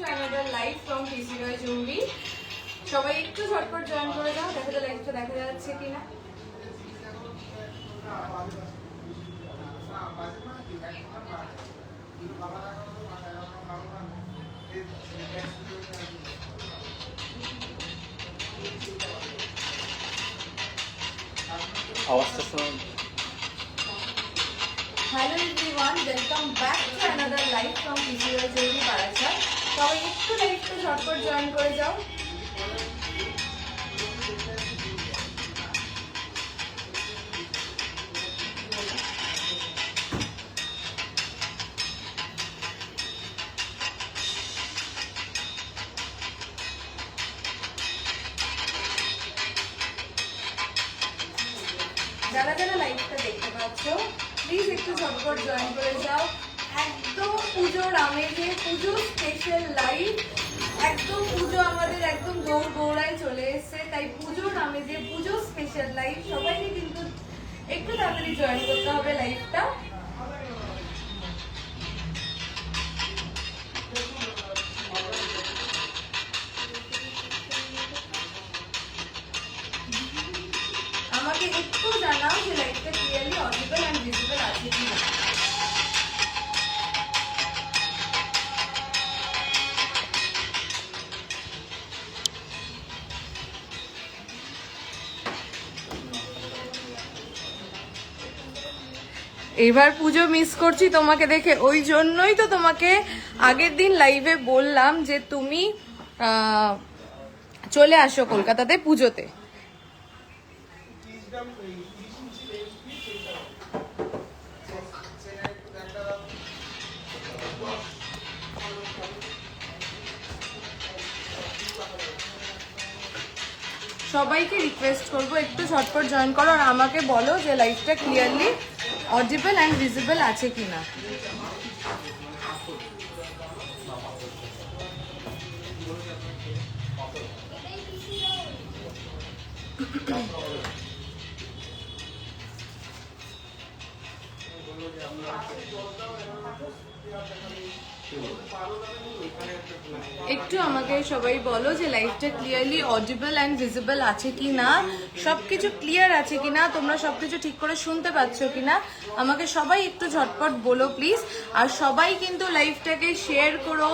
to another live from PCY Jumbi. সবাই একটু ঝটপট জয়েন করে দাও, দেখা যায় লাইভটা দেখা যাচ্ছে কিনা। আওয়াজটা শুনুন। Hello everyone, welcome back to another live from PCY Jumbi Parachar. সবাই একটু লাইভটা ঝটপট জয়েন করে যাও। যারা যারা লাইভটা দেখতে পাচ্ছ প্লিজ একটু ঝটপট জয়েন করে যাও। একদম পুজোর আমেজে পুজো স্পেশাল লাইভ, একদম পুজো আমাদের একদম গৌড়ায় চলে এসছে, তাই পুজোর আমেজে পুজো স্পেশাল লাইভ। সবাইকে কিন্তু একটু তাড়াতাড়ি জয়েন করতে হবে লাইভটা। আমাকে একটু জানাও যে লাইভটা ক্লিয়ারলি অডিবল এন্ড ভিজিবল আছে কিনা। এবার পুজো মিস করছি তোমাকে দেখে, ওই জন্যই তো তোমাকে আগের দিন লাইভে বললাম যে তুমি চলে আসো কলকাতাতে পুজোতে। সবাইকে রিকোয়েস্ট করবো একটু ঝটপট জয়েন করো আর আমাকে বলো যে লাইভটা ক্লিয়ারলি অডিবল অ্যান্ড ভিজিবল আছে কিনা। একটু আমাকে সবাই বলো যে লাইভটা ক্লিয়ারলি অডিবল অ্যান্ড ভিজিবল আছে কিনা, সবকিছু ক্লিয়ার আছে কিনা, তোমরা সবকিছু ঠিক করে শুনতে পাচ্ছ কিনা, আমাকে সবাই একটু ঝটপট বলো প্লিজ। আর সবাই কিন্তু লাইভটাকে শেয়ার করো।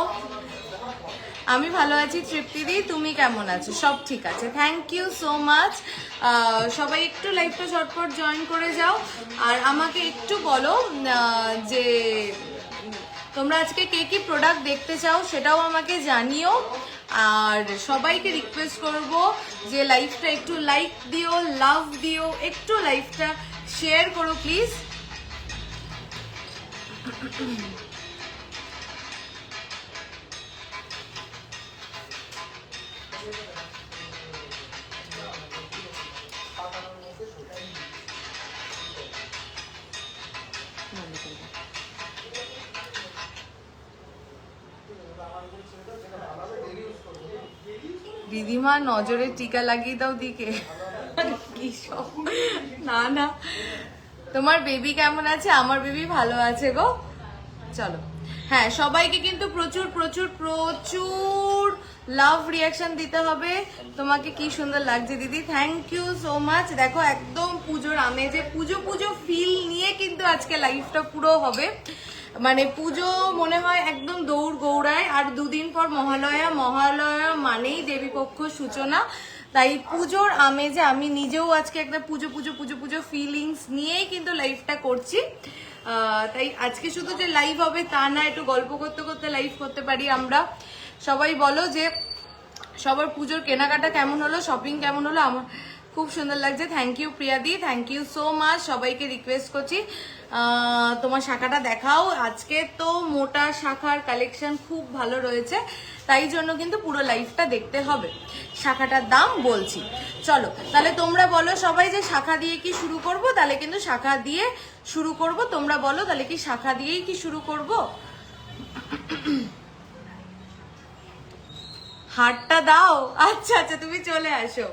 আমি ভালো আছি তৃপ্তিদি, তুমি কেমন আছো? সব ঠিক আছে, থ্যাংক ইউ সো মাচ। সবাই একটু লাইভটা ঝটপট জয়েন করে যাও আর আমাকে একটু বলো যে তোমরা আজকে কে কি প্রোডাক্ট দেখতে চাও সেটাও আমাকে জানিও। আর সবাইকে রিকোয়েস্ট করব যে লাইভটা একটু লাইক দিও, লাভ দিও, একটু লাইভটা শেয়ার করো প্লিজ। দিদিমা নজরে টিকা লাগিয়ে দাও দিকে। কি সব না না, তোমার বেবি কেমন আছে? আমার বেবি ভালো আছে গো। চলো, হ্যাঁ সবাইকে কিন্তু প্রচুর প্রচুর প্রচুর লাভ রিয়াকশন দিতে হবে। তোমাকে কি সুন্দর লাগছে দিদি, থ্যাংক ইউ সো মাচ। দেখো একদম পুজোর আমেজে পুজো পুজো ফিল নিয়ে কিন্তু আজকে লাইভটা পুরো হবে। মানে পুজো মনে হয় একদম গৌড়ায়, আর দুদিন পর মহালয়া। মহালয়া মানেই দেবীপক্ষ সূচনা, তাই পুজোর আমেজে আমি নিজেও আজকে একটা পুজো পুজো পুজো পুজো ফিলিংস নিয়েই কিন্তু লাইভটা করছি। তাই আজকে শুধু যে লাইভ হবে তা না, একটু গল্প করতে করতে লাইভ করতে পারি আমরা। সবাই বলো যে সবার পুজোর কেনাকাটা কেমন হলো, শপিং কেমন হলো। আমার খুব সুন্দর লাগছে, থ্যাংক ইউ প্রিয়াদি, থ্যাংক ইউ সো মাচ। সবাইকে রিকোয়েস্ট করছি তোমার শাখাটা দেখাও। আজকে তো মোটা শাখার কালেকশন খুব ভালো রয়েছে, তাই জন্য কিন্তু পুরো লাইভটা দেখতে হবে। শাখাটার দাম বলছি, চলো তাহলে তোমরা বলো সবাই যে শাখা দিয়ে কি শুরু করব। তাহলে কিন্তু শাখা দিয়ে শুরু করব, তোমরা বলো তাহলে কি শাখা দিয়েই কি শুরু করব। হারটা দাও, আচ্ছা আচ্ছা তুমি চলে আসো,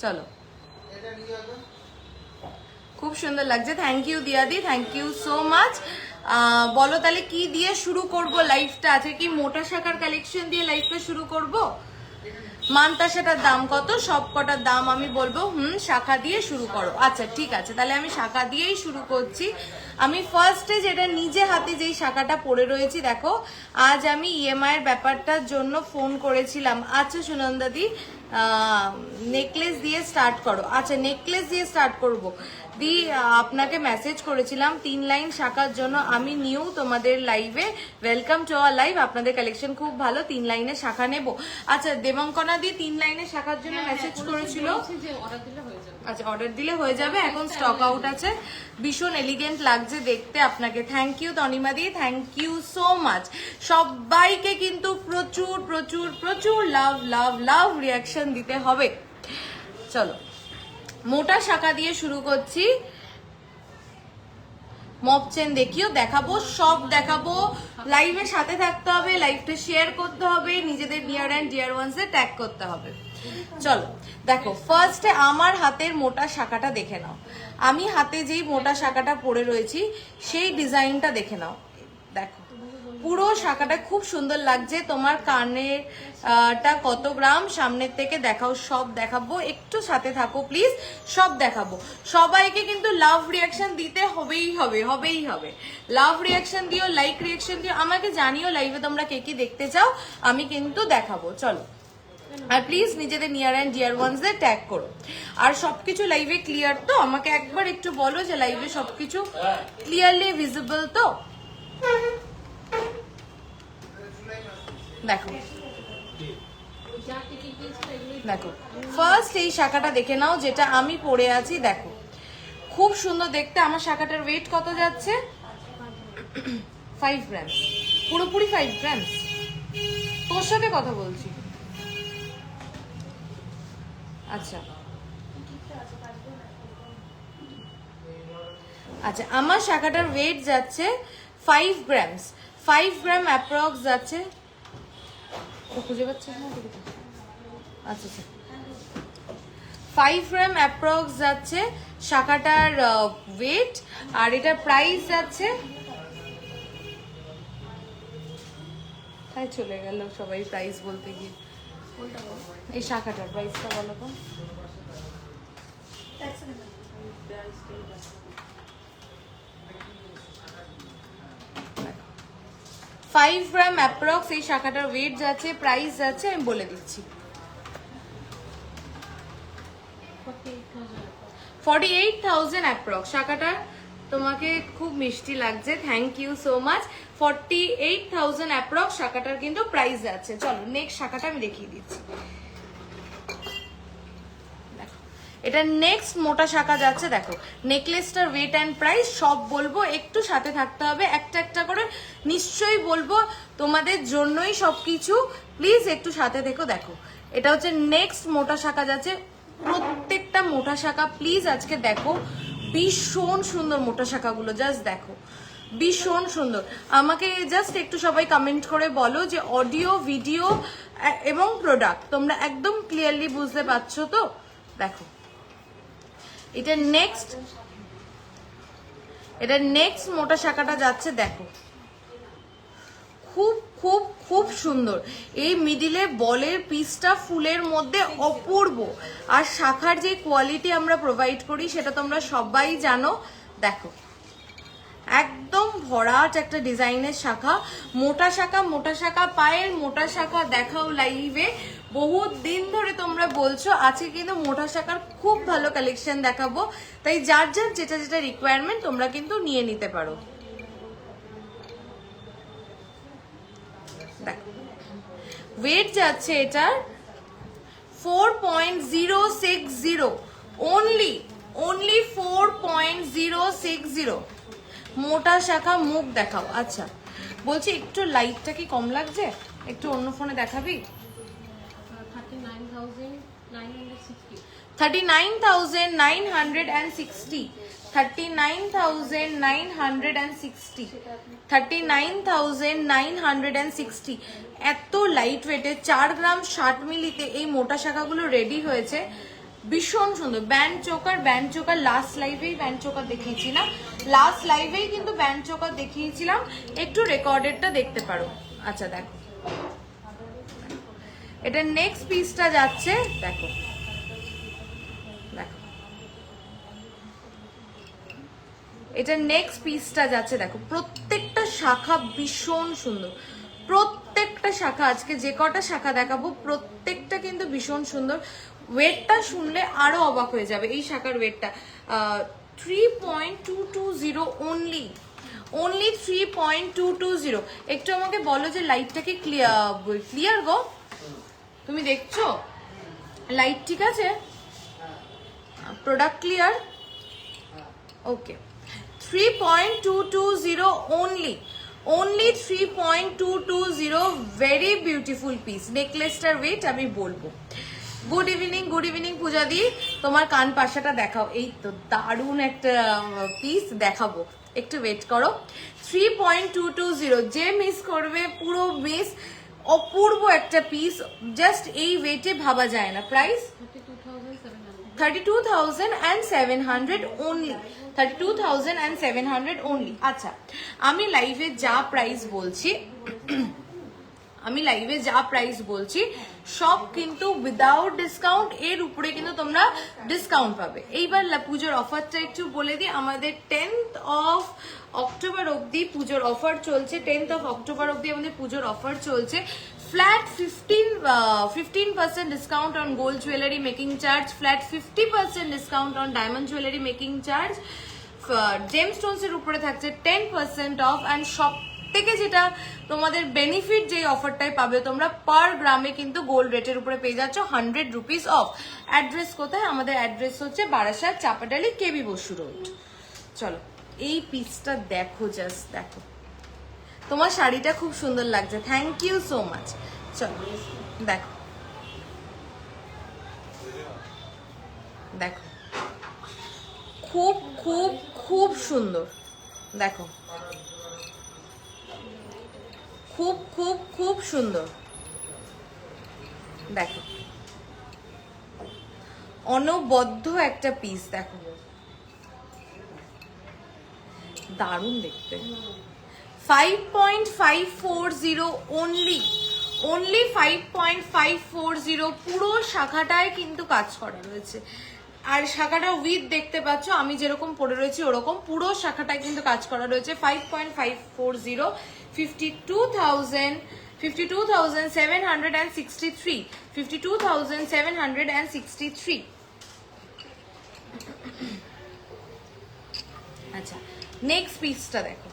চলো। খুব সুন্দর লাগছে, থ্যাংক ইউ দিয়াদি, থ্যাংক ইউ সো মাচ। বলো তাহলে কি দিয়ে শুরু করব লাইফটা? আছে কি মোটা শাখার কালেকশন দিয়ে লাইফটা শুরু করব? মানতা সেটার দাম কত? সব কটার দাম আমি বলবো। শাখা দিয়ে শুরু করো। আচ্ছা ঠিক আছে, তাহলে আমি শাখা দিয়েই শুরু করছি। আমি ফার্স্টে যেটা নিজে হাতে যেই শাখাটা পরে রয়েছি, দেখো আজ আমি ইএমআই এর ব্যাপারটার জন্য ফোন করেছিলাম। আচ্ছা সুনন্দাদি, নেকলেস দিয়ে স্টার্ট করো। আচ্ছা নেকলেস দিয়ে স্টার্ট করব দি। আপনাকে মেসেজ করেছিলাম 3 লাইন শাখার জন্য। আমি নিউ তোমাদের লাইভে, ওয়েলকাম টু আওয়ার লাইভ। আপনাদের কালেকশন খুব ভালো, 3 লাইনের শাখা নেব। আচ্ছা দেবঙ্কনা দি 3 লাইনের শাখার জন্য মেসেজ করেছিল। আচ্ছা অর্ডার দিলে হয়ে যাবে, এখন স্টক আউট আছে। ভীষণ এলিগেন্ট লাগছে দেখতে আপনাকে। থ্যাংক ইউ তনিমা দি, থ্যাংক ইউ সো মাচ। সবাইকে কিন্তু প্রচুর প্রচুর প্রচুর লাভ লাভ লাভ রিয়াকশন দিতে হবে। চলো মোটা শাখা দিয়ে শুরু করছি। মপ চেন দেখিও, দেখাবো, সব দেখাবো। লাইভের সাথে থাকতে হবে, লাইভটা শেয়ার করতে হবে, নিজেদের নিয়ার অ্যান্ড ডিয়ার ওয়ান্স এ ট্যাগ করতে হবে। চলো দেখো, ফার্স্টে আমার হাতের মোটা শাখাটা দেখে নাও। আমি হাতে যেই মোটা শাখাটা পরে রয়েছি সেই ডিজাইনটা দেখে নাও। দেখো পুরো শাখাটা খুব সুন্দর লাগছে। তোমার কানের টা কত গ্রাম সামনের থেকে দেখাও, সব দেখাবো, একটু সাথে থাকো প্লিজ, সব দেখাবো। সবাইকে কিন্তু লাভ রিয়াকশন দিতে হবেই হবে, হবেই হবে। লাভ রিয়াকশন দিও, লাইক রিয়াকশন দিও, আমাকে জানিও লাইভে তোমরা কে কি দেখতে চাও, আমি কিন্তু দেখাবো। চলো, আর প্লিজ নিজেদের near and dear once there tag করো। আর সবকিছু লাইভে ক্লিয়ার তো? আমাকে একবার একটু বলো যে লাইভে সবকিছু ক্লিয়ারলি ভিজিবল তো? দেখো দেখো ফার্স্ট এই শাখাটা দেখে নাও যেটা আমি পরে আছি। দেখো খুব সুন্দর দেখতে। আমার শাখাটার ওয়েট কত যাচ্ছে? 5 গ্রাম, পুরোপুরি 5 গ্রাম। তোর সাথে কথা বলছি। আচ্ছা আচ্ছা, আমার শাখাটার ওয়েট যাচ্ছে 5 গ্রামস। 5 গ্রাম অ্যাপ্রক্স যাচ্ছে। খুঁজে পাচ্ছি না। আচ্ছা আচ্ছা, 5 গ্রাম অ্যাপ্রক্স যাচ্ছে শাখাটার ওয়েট। আর এটার প্রাইস যাচ্ছে, তাই চলে গেল সবাই প্রাইস বলতে গিয়ে। এই শাখাটার প্রাইসটা বলো তো। 5 গ্রাম অ্যাপ্রক্স এই শাখাটার ওয়েট যাচ্ছে, প্রাইস যাচ্ছে আমি বলে দিচ্ছি 48,000 অ্যাপ্রক্স। শাখাটার তোমাকে খুব মিষ্টি লাগছে, thank you so much. 48,000 approx শাখাটার কিন্তু প্রাইস যাচ্ছে। চলো নেক্সট শাখাটা আমি দেখিয়ে দিচ্ছি। এটা নেক্সট মোটা শাখা যাচ্ছে। দেখো নেকলেসটার ওয়েট অ্যান্ড প্রাইস সব বলবো, একটু সাথে থাকতে হবে, একটা একটা করে নিশ্চয়ই বলবো, তোমাদের জন্যই সবকিছু, প্লিজ একটু সাথে থেকো। দেখো এটা হচ্ছে নেক্সট মোটা শাখা যাচ্ছে। প্রত্যেকটা মোটা শাখা প্লিজ আজকে দেখো, ভীষণ সুন্দর মোটা শাখাগুলো, জাস্ট দেখো ভীষণ সুন্দর। আমাকে জাস্ট একটু সবাই কমেন্ট করে বলো যে অডিও, ভিডিও এবং প্রোডাক্ট তোমরা একদম ক্লিয়ারলি বুঝতে পারছো তো? দেখো এটা নেক্সট মোটা শাখাটা যাচ্ছে। দেখো খুব খুব খুব সুন্দর। এই মিডিলে বলের পিসটা ফুলের মধ্যে অপূর্ব। আর শাখার যে কোয়ালিটি আমরা প্রোভাইড করি সেটা তোমরা সবাই জানো। দেখো একদম ভরাট একটা ডিজাইনের শাখা, মোটা শাখা। মোটা শাখা পায়ের মোটা শাখা দেখাও লাইভে। বহুত দিন ধরে তোমরা বলছো, আজকে কিন্তু মোটা শাখার খুব ভালো কালেকশন দেখাবো। তাই যার যার যেটা যেটা রিকোয়ারমেন্ট তোমরা কিন্তু নিয়ে নিতে পারো। দেখো ওয়েট যাচ্ছে এটার 4.060, অনলি 4.060। মোটা শাখা। মুখ দেখাও। আচ্ছা বলছি একটু লাইটটা কি কম লাগছে, একটু অন্য ফোনে দেখাবি? 39,960 39,960 এত লাইট ওয়েটে 4 গ্রাম 60 মিলিতে এই মোটা শাখাগুলো রেডি হয়েছে। ভীষণ সুন্দর ব্যান্ড চোকার লাস্ট লাইভেই ব্যান্ড চোকার দেখিয়েছি না, লাস্ট লাইভেই কিন্তু ব্যান্ড চোকার দেখিয়েছিলাম, একটু রেকর্ডেডটা দেখতে পারো। আচ্ছা দেখো এটা নেক্সট পিসটা যাচ্ছে, দেখো দেখো এটা নেক্সট পিসটা যাচ্ছে, দেখো প্রত্যেকটা শাখা ভীষণ সুন্দর, প্রত্যেকটা শাখা আজকে যে কটা শাখা দেখাবো প্রত্যেকটা কিন্তু ভীষণ সুন্দর। ওয়েটটা শুনলে আরো অবাক হয়ে যাবে, এই শাখার ওয়েটটা 3.220 অনলি, 3.220। একটু আমাকে বলো যে লাইটটা কি ক্লিয়ার গো, তুমি দেখছো লাইট ঠিক আছে, product clear, okay. 3.220 only 3.220, very beautiful piece. নেকলেসটার ওয়েট আমি বলবো। গুড ইভিনিং পূজা দি, তোমার কান পাশাটা দেখাও। এই তো দারুণ একটা পিস দেখাবো, একটু ওয়েট করো। 3.220, যে মিস করবে পুরো মিস, অপূর্ব একটা পিস, জাস্ট এই ওয়েটে ভাবা যায় না। Price 32,700 only, 32,700 only। আচ্ছা আমি লাইভে যা প্রাইস বলছি সব কিন্তু উইদাউট ডিসকাউন্ট, এর উপরে কিন্তু তোমরা ডিসকাউন্ট পাবে। এইবার পুজোর অফারটা একটু বলে দিই, আমাদের 10th of অক্টোবর অবধি পুজোর অফার চলছে, 10th of অক্টোবর অবধি আমাদের পুজোর অফার চলছে। Flat 15% discount on gold jewellery making charge, flat 50% discount on diamond jewellery making charge, gemstones এর উপরে থাকছে 10% অফ, অ্যান্ড সব থেকে যেটা তোমাদের বেনিফিট, যে অফারটাই পাবে তোমরা, পার গ্রামে কিন্তু গোল্ড রেটের উপরে পেয়ে যাচ্ছ 100 রুপিস অফ। অ্যাড্রেস কোথায়? আমাদের অ্যাড্রেস হচ্ছে বারাসাত চাপাডালি কেবি বসু রোড। চলো এই পিসটা দেখো, জাস্ট দেখো, তোমার শাড়িটা খুব সুন্দর লাগছে, থ্যাংক ইউ সো মাচ। চলো দেখো দেখো, খুব খুব খুব সুন্দর, দেখো খুব খুব খুব সুন্দর, দেখো অনবদ্য একটা পিস, দেখো দারুণ দেখতে। 5.540 only 5.540, পুরো শাখাটায় কিন্তু কাজ করা রয়েছে। আর শাখাটা উইথ দেখতে পাচ্ছ, আমি যেরকম পরে রয়েছি ওরকম পুরো শাখাটায় কিন্তু কাজ করা রয়েছে। 5.540, 52,763, 52,763। আচ্ছা নেক্সট পিসটা দেখো,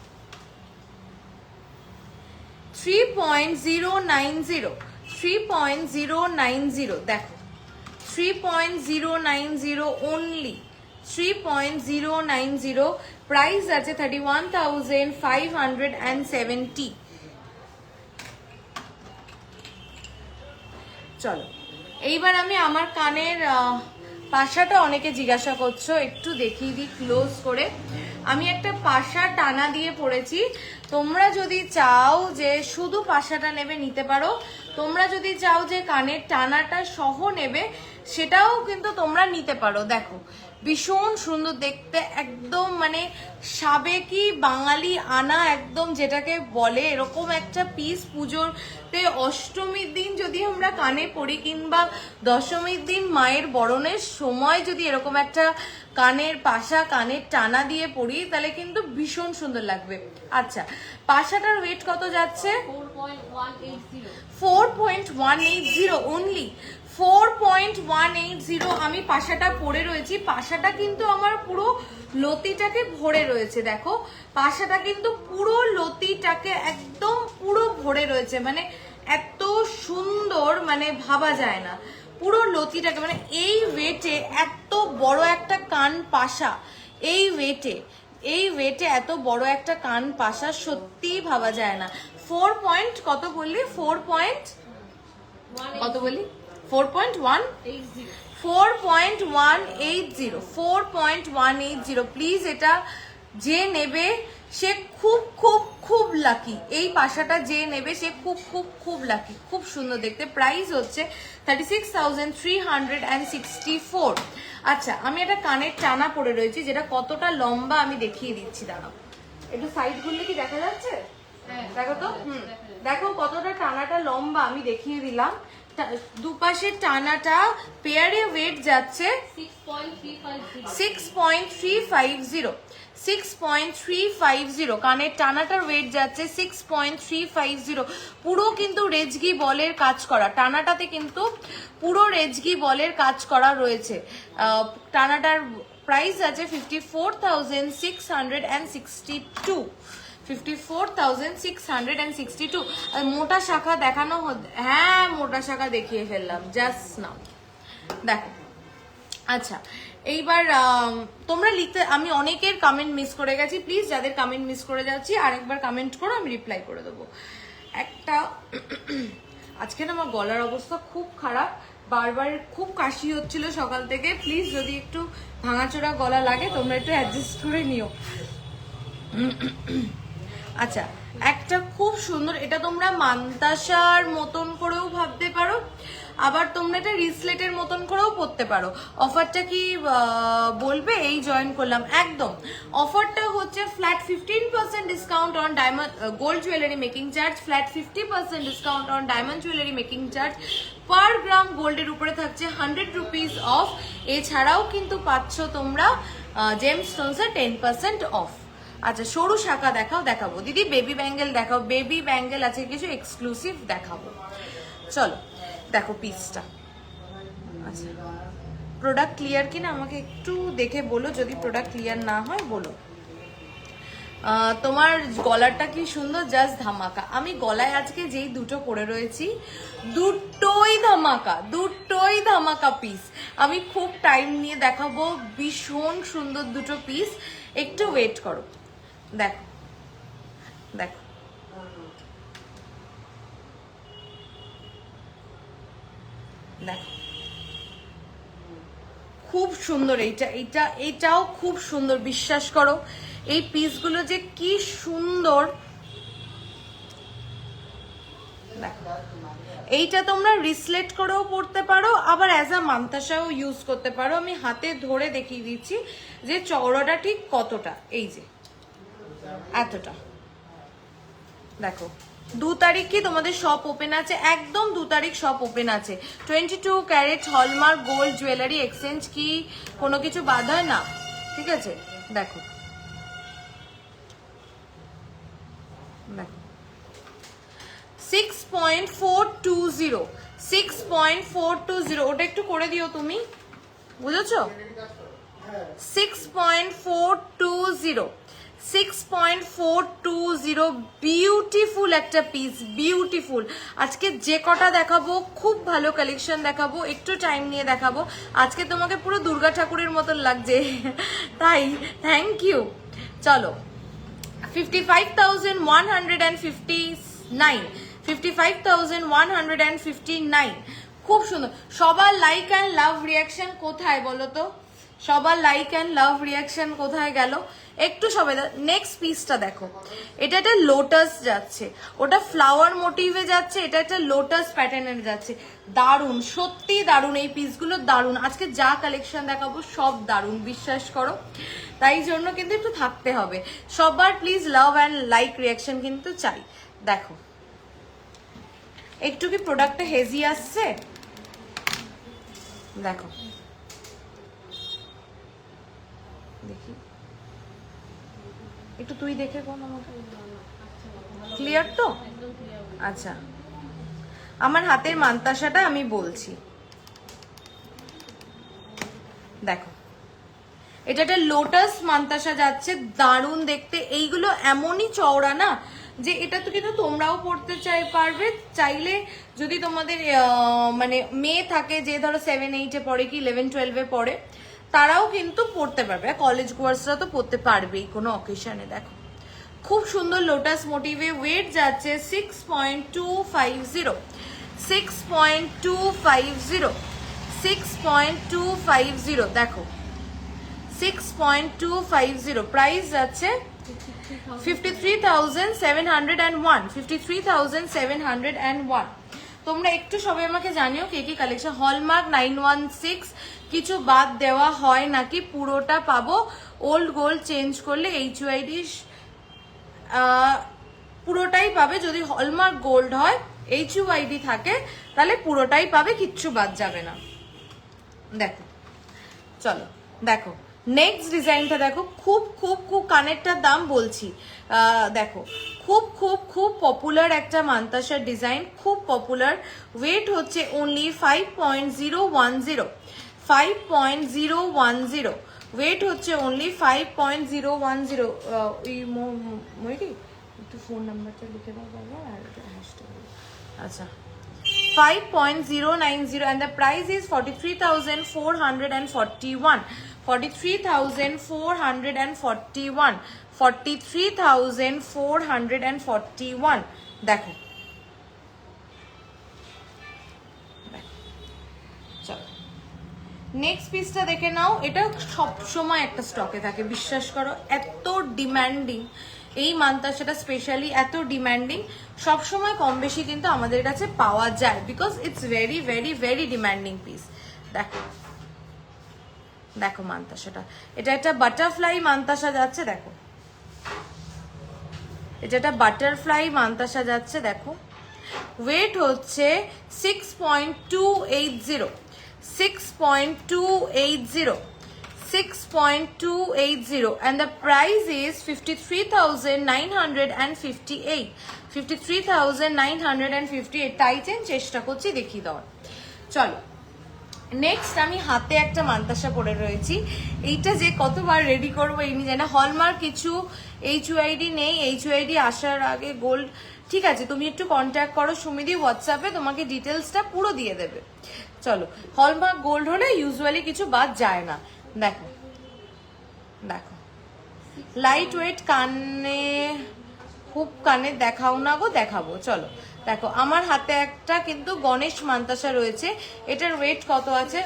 3.090, দেখো 3.090 only, 3.090, প্রাইস আছে 31,570। চলো এইবার আমি আমার কানের পাশাটা অনেকে জিজ্ঞাসা করছো, একটু দেখিয়ে দিই ক্লোজ করে। আমি একটা পাশা টানা দিয়ে পড়েছি, তোমরা যদি চাও যে শুধু পাশাটা নেবে নিতে পারো, তোমরা যদি চাও যে কানের টানাটা সহ নেবে সেটাও কিন্তু তোমরা নিতে পারো। দেখো ভীষণ সুন্দর দেখতে, একদম মানে সাবেকি বাঙালি আনা, একদম যেটাকে বলে এরকম একটা পিস। পুজোতে অষ্টমীর দিন যদি আমরা কানে পড়ি, কিংবা দশমীর দিন মায়ের বরণের সময় যদি এরকম একটা কানের পাশা, কানের টানা দিয়ে পড়ি, তাহলে কিন্তু ভীষণ সুন্দর লাগবে। আচ্ছা পাশাটার ওয়েট কত যাচ্ছে? 4.180 অনলি, 4.180। আমি পাশাটা পরে রয়েছি, পাশাটা কিন্তু আমার পুরো লতিটাকে ভরে রয়েছে, দেখো পাশাটা কিন্তু পুরো লতিটাকে একদম পুরো ভরে রয়েছে, মানে এত সুন্দর, মানে ভাবা যায় না পুরো লতিটাকে, মানে এই ওয়েটে এত বড় একটা কান পাশা, এই ওয়েটে এত বড় একটা কান পাশা সত্যিই ভাবা যায় না। 4 পয়েন্ট কত বললি? 4 পয়েন্ট কত বলি? 4.180, 4.180। প্লিজ এটা যে নেবে সে খুব খুব খুব লাকি। এই পাশাটা যে নেবে সে খুব খুব খুব লাকি, খুব সুন্দর দেখতে। প্রাইস হচ্ছে 36,364। আচ্ছা, আমি একটা কানের টানা পরে রয়েছি, যেটা কতটা লম্বা আমি দেখিয়ে দিচ্ছি, দাঁড়াও একটু সাইড ঘুরলে কি দেখা যাচ্ছে? দেখো তো, দেখো কতটা টানাটা লম্বা আমি দেখিয়ে দিলাম। দুপাশের টানাটা পেয়ারে ওয়েট যাচ্ছে 6.350। কানের টানাটার ওয়েট যাচ্ছে 6.350। পুরো কিন্তু রেজগি বলের কাজ করা, টানাটাতে কিন্তু পুরো রেজগি বলের কাজ করা রয়েছে। টানাটার প্রাইস আছে 54,662। 54,662। মোটা শাখা দেখানো, হ্যাঁ মোটা শাখা দেখিয়ে ফেললাম জাস্ট নাও, দেখো। আচ্ছা, এইবার তোমরা লিখতে, আমি অনেকের কমেন্ট মিস করে গেছি, প্লিজ যাদের কমেন্ট মিস করে যাচ্ছি আরেকবার কমেন্ট করো, আমি রিপ্লাই করে দেবো। একটা আজকে না আমার গলার অবস্থা খুব খারাপ, বারবার খুব কাশি হচ্ছিল সকাল থেকে, প্লিজ যদি একটু ভাঙাচোরা গলা লাগে তোমরা একটু অ্যাডজাস্ট করে নিও। আচ্ছা, একটা খুব সুন্দর, এটা তোমরা মান্তাসার মতন করেও ভাবতে পারো, আবার তোমরা এটা রিসলেটের মতন করেও পড়তে পারো। অফারটা কি বলবে? এই জয়েন করলাম, একদম অফারটা হচ্ছে flat 15% discount on diamond gold jewellery making charge, flat 50% discount on diamond jewellery making charge, per gram গোল্ডের উপরে থাকছে 100 রুপিস অফ। এছাড়াও কিন্তু পাচ্ছ তোমরা জেম স্টোনসের 10% অফ। আচ্ছা, সরু শাখা দেখাবো দিদি, বেবি ব্যাঙ্গেল দেখাও, বেবি ব্যাঙ্গেল আছে কিছু এক্সক্লুসিভ দেখাবো। চলো দেখো পিসটা। আচ্ছা, প্রোডাক্ট ক্লিয়ার কিনা আমাকে একটু দেখে বলো, যদি প্রোডাক্ট ক্লিয়ার না হয় বলো। তোমার গলাটা কি সুন্দর, জাস্ট ধামাকা। আমি গলায় আজকে যেই দুটো পরে রয়েছি দুটোই ধামাকা পিস। আমি খুব টাইম নিয়ে দেখাবো, ভীষণ সুন্দর দুটো পিস, একটু ওয়েট করো। দেখো দেখো, দেখো খুব সুন্দর। এইটাও খুব সুন্দর, বিশ্বাস করো এই পিসগুলো যে কি সুন্দর। দেখো, এইটা তোমরা রিসলেট করেও পড়তে পারো, আবার অ্যাজ আ মান্তাসাও ইউজ করতে পারো। আমি হাতে ধরে দেখিয়ে দিচ্ছি যে চওড়াটা ঠিক কতটা, এই যে এতটা। দেখো 2 তারিখ কি তোমাদের শপ ওপেন আছে, একদম 2 তারিখ শপ ওপেন আছে। 22 carat hallmark gold jewellery exchange কি কোনো কিছু বাদ হয় না, ঠিক আছে। দেখো দেখো 6.420, 6.420, ওটা একটু করে দিও তুমি, বুঝেছো? 6.420, 6.420, বিউটিফুল একটা পিস, বিউটিফুল। আজকে যে কটা দেখাবো খুব ভালো কালেকশন দেখাবো, একটু টাইম নিয়ে দেখাবো। আজকে তোমাকে পুরো দুর্গা ঠাকুরের মতন লাগছে, তাই থ্যাংক ইউ। চলো 55,159, 55,159, খুব সুন্দর। সবার লাইক অ্যান্ড লাভ রিয়াকশন কোথায় বলো তো? সবার লাইক অ্যান্ড লাভ রিয়াকশন কোথায় গেল? একটু সবাই। নেক্সট পিসটা দেখো, এটা একটা লোটাস যাচ্ছে, ওটা ফ্লাওয়ার মোটিভে যাচ্ছে, এটা একটা লোটাস প্যাটার্নের যাচ্ছে। দারুণ, সত্যি দারুণ, এই পিসগুলো দারুণ। আজকে যা কালেকশন দেখাবো সব দারুণ, বিশ্বাস করো। তাই জন্য কিন্তু একটু থাকতে হবে। সবার please love and like reaction কিন্তু চাই। দেখো একটু কি প্রোডাক্টটা হেজি আসছে, দেখো দেখি একটু, তুই দেখে কোন আমাকে ক্লিয়ার তো? আচ্ছা, আমার হাতের মান্তাসাটা আমি বলছি, দেখো এটা একটা লোটাস মান্তাসা যাচ্ছে, দারুণ দেখতে। এইগুলো এমনই চওড়া না যে এটা তো কিন্তু তোমরাও পড়তে পারবে চাইলে, যদি তোমাদের মানে মেয়ে থাকে যে ধরো 7-8-এ পড়ে কি 11-12-এ পড়ে, তারাও কিন্তু পড়তে পারবে। কলেজ গোয়ার্সরা তো পড়তে পারবেই কোনো অকেশনে। দেখো খুব সুন্দর লোটাস মোটিভে, ওয়েট যাচ্ছে 6.250, 6.250, 6.250। দেখো 6.250, প্রাইস যাচ্ছে 53,701, 53,701। তোমরা একটু সবাই আমাকে জানিও কে কি কালেকশন। হলমার্ক 916, কিছু বাদ দেওয়া হয় নাকি পুরোটা পাবো? ওল্ড গোল্ড চেঞ্জ করলে এইচইউআইডি পুরোটাই পাবে। যদি হলমার্ক গোল্ড হয়, এইচইউআইডি থাকে, তাহলে পুরোটাই পাবে, কিচ্ছু বাদ যাবে না। দেখো, চলো দেখো নেক্সট ডিজাইনটা দেখো। খুব খুব খুব কানেরটার দাম বলছি, দেখো খুব খুব খুব পপুলার একটা মান্তাসার ডিজাইন, খুব পপুলার। ওয়েট হচ্ছে অনলি 5.010, 5.010। ওয়েট হচ্ছে অনলি 5.010। ওই ময়ূরী একটু ফোন নাম্বারটা লিখে দাও বাবা, আর আচ্ছা 5.090, and the price is 43,441, 43,441, 43,441। দেখো চলো নেক্সট পিসটা দেখে নাও। এটা সব সময় একটা স্টকে থাকে, বিশ্বাস করো, এত ডিমান্ডিং এই মান্তাসাটা, স্পেশালি এত ডিমান্ডিং, সবসময় কম বেশি কিন্তু আমাদের কাছে পাওয়া যায়, because it's very very very demanding piece. দেখো দেখো মান্তাসাটা, এটা একটা বাটারফ্লাই মান্তাসা যাচ্ছে। দেখো এটা একটা বাটারফ্লাই মান্তাসা যাচ্ছে। দেখো ওয়েট হচ্ছে 6.280, 6.280, 6.280, and the price is 53,958, 53,958। Titan চেষ্টা করছি দেখিয়ে দেওয়ার। চলো নেক্সট আমি হাতে একটা মান্তাসা পরে রয়েছি। এইটা যে কতবার রেডি করবো এই নিয়ে জানি না। হলমার্ক কিছু এইচইউআইডি নেই, এইচইউআইডি আসার আগে গোল্ড, ঠিক আছে, তুমি একটু কন্ট্যাক্ট করো সুমিদি হোয়াটসঅ্যাপে, তোমাকে ডিটেলসটা পুরো দিয়ে দেবে। চলো হলমার্ক গোল্ড হলে ইউজুয়ালি কিছু বাদ যায় না। দেখো দেখো লাইট ওয়েট, কানে খুব কানে দেখাও না গো, দেখাবো। চলো দেখো আমার হাতে একটা কিন্তু গণেশ মান্তাসা রয়েছে। এটার ওয়েট কত আছে?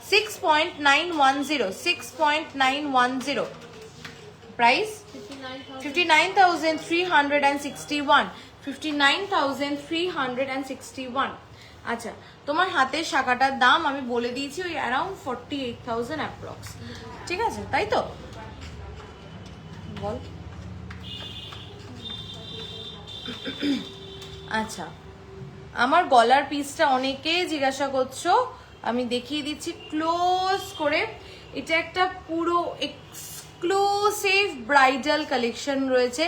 6.910, 6.910। প্রাইস 59,361, 59,361। আচ্ছা তোমার হাতের শাখাটার দাম আমি বলে দিয়েছি, ওই অ্যারাউন্ড 48,000 অ্যাপ্রক্স, ঠিক আছে, তাই তো? বল। আচ্ছা আমার গলার পিসটা অনেকেই জিজ্ঞাসা করছো, আমি দেখিয়ে দিচ্ছি ক্লোজ করে। এটা একটা পুরো এক্সক্লুসিভ ব্রাইডাল কালেকশন রয়েছে,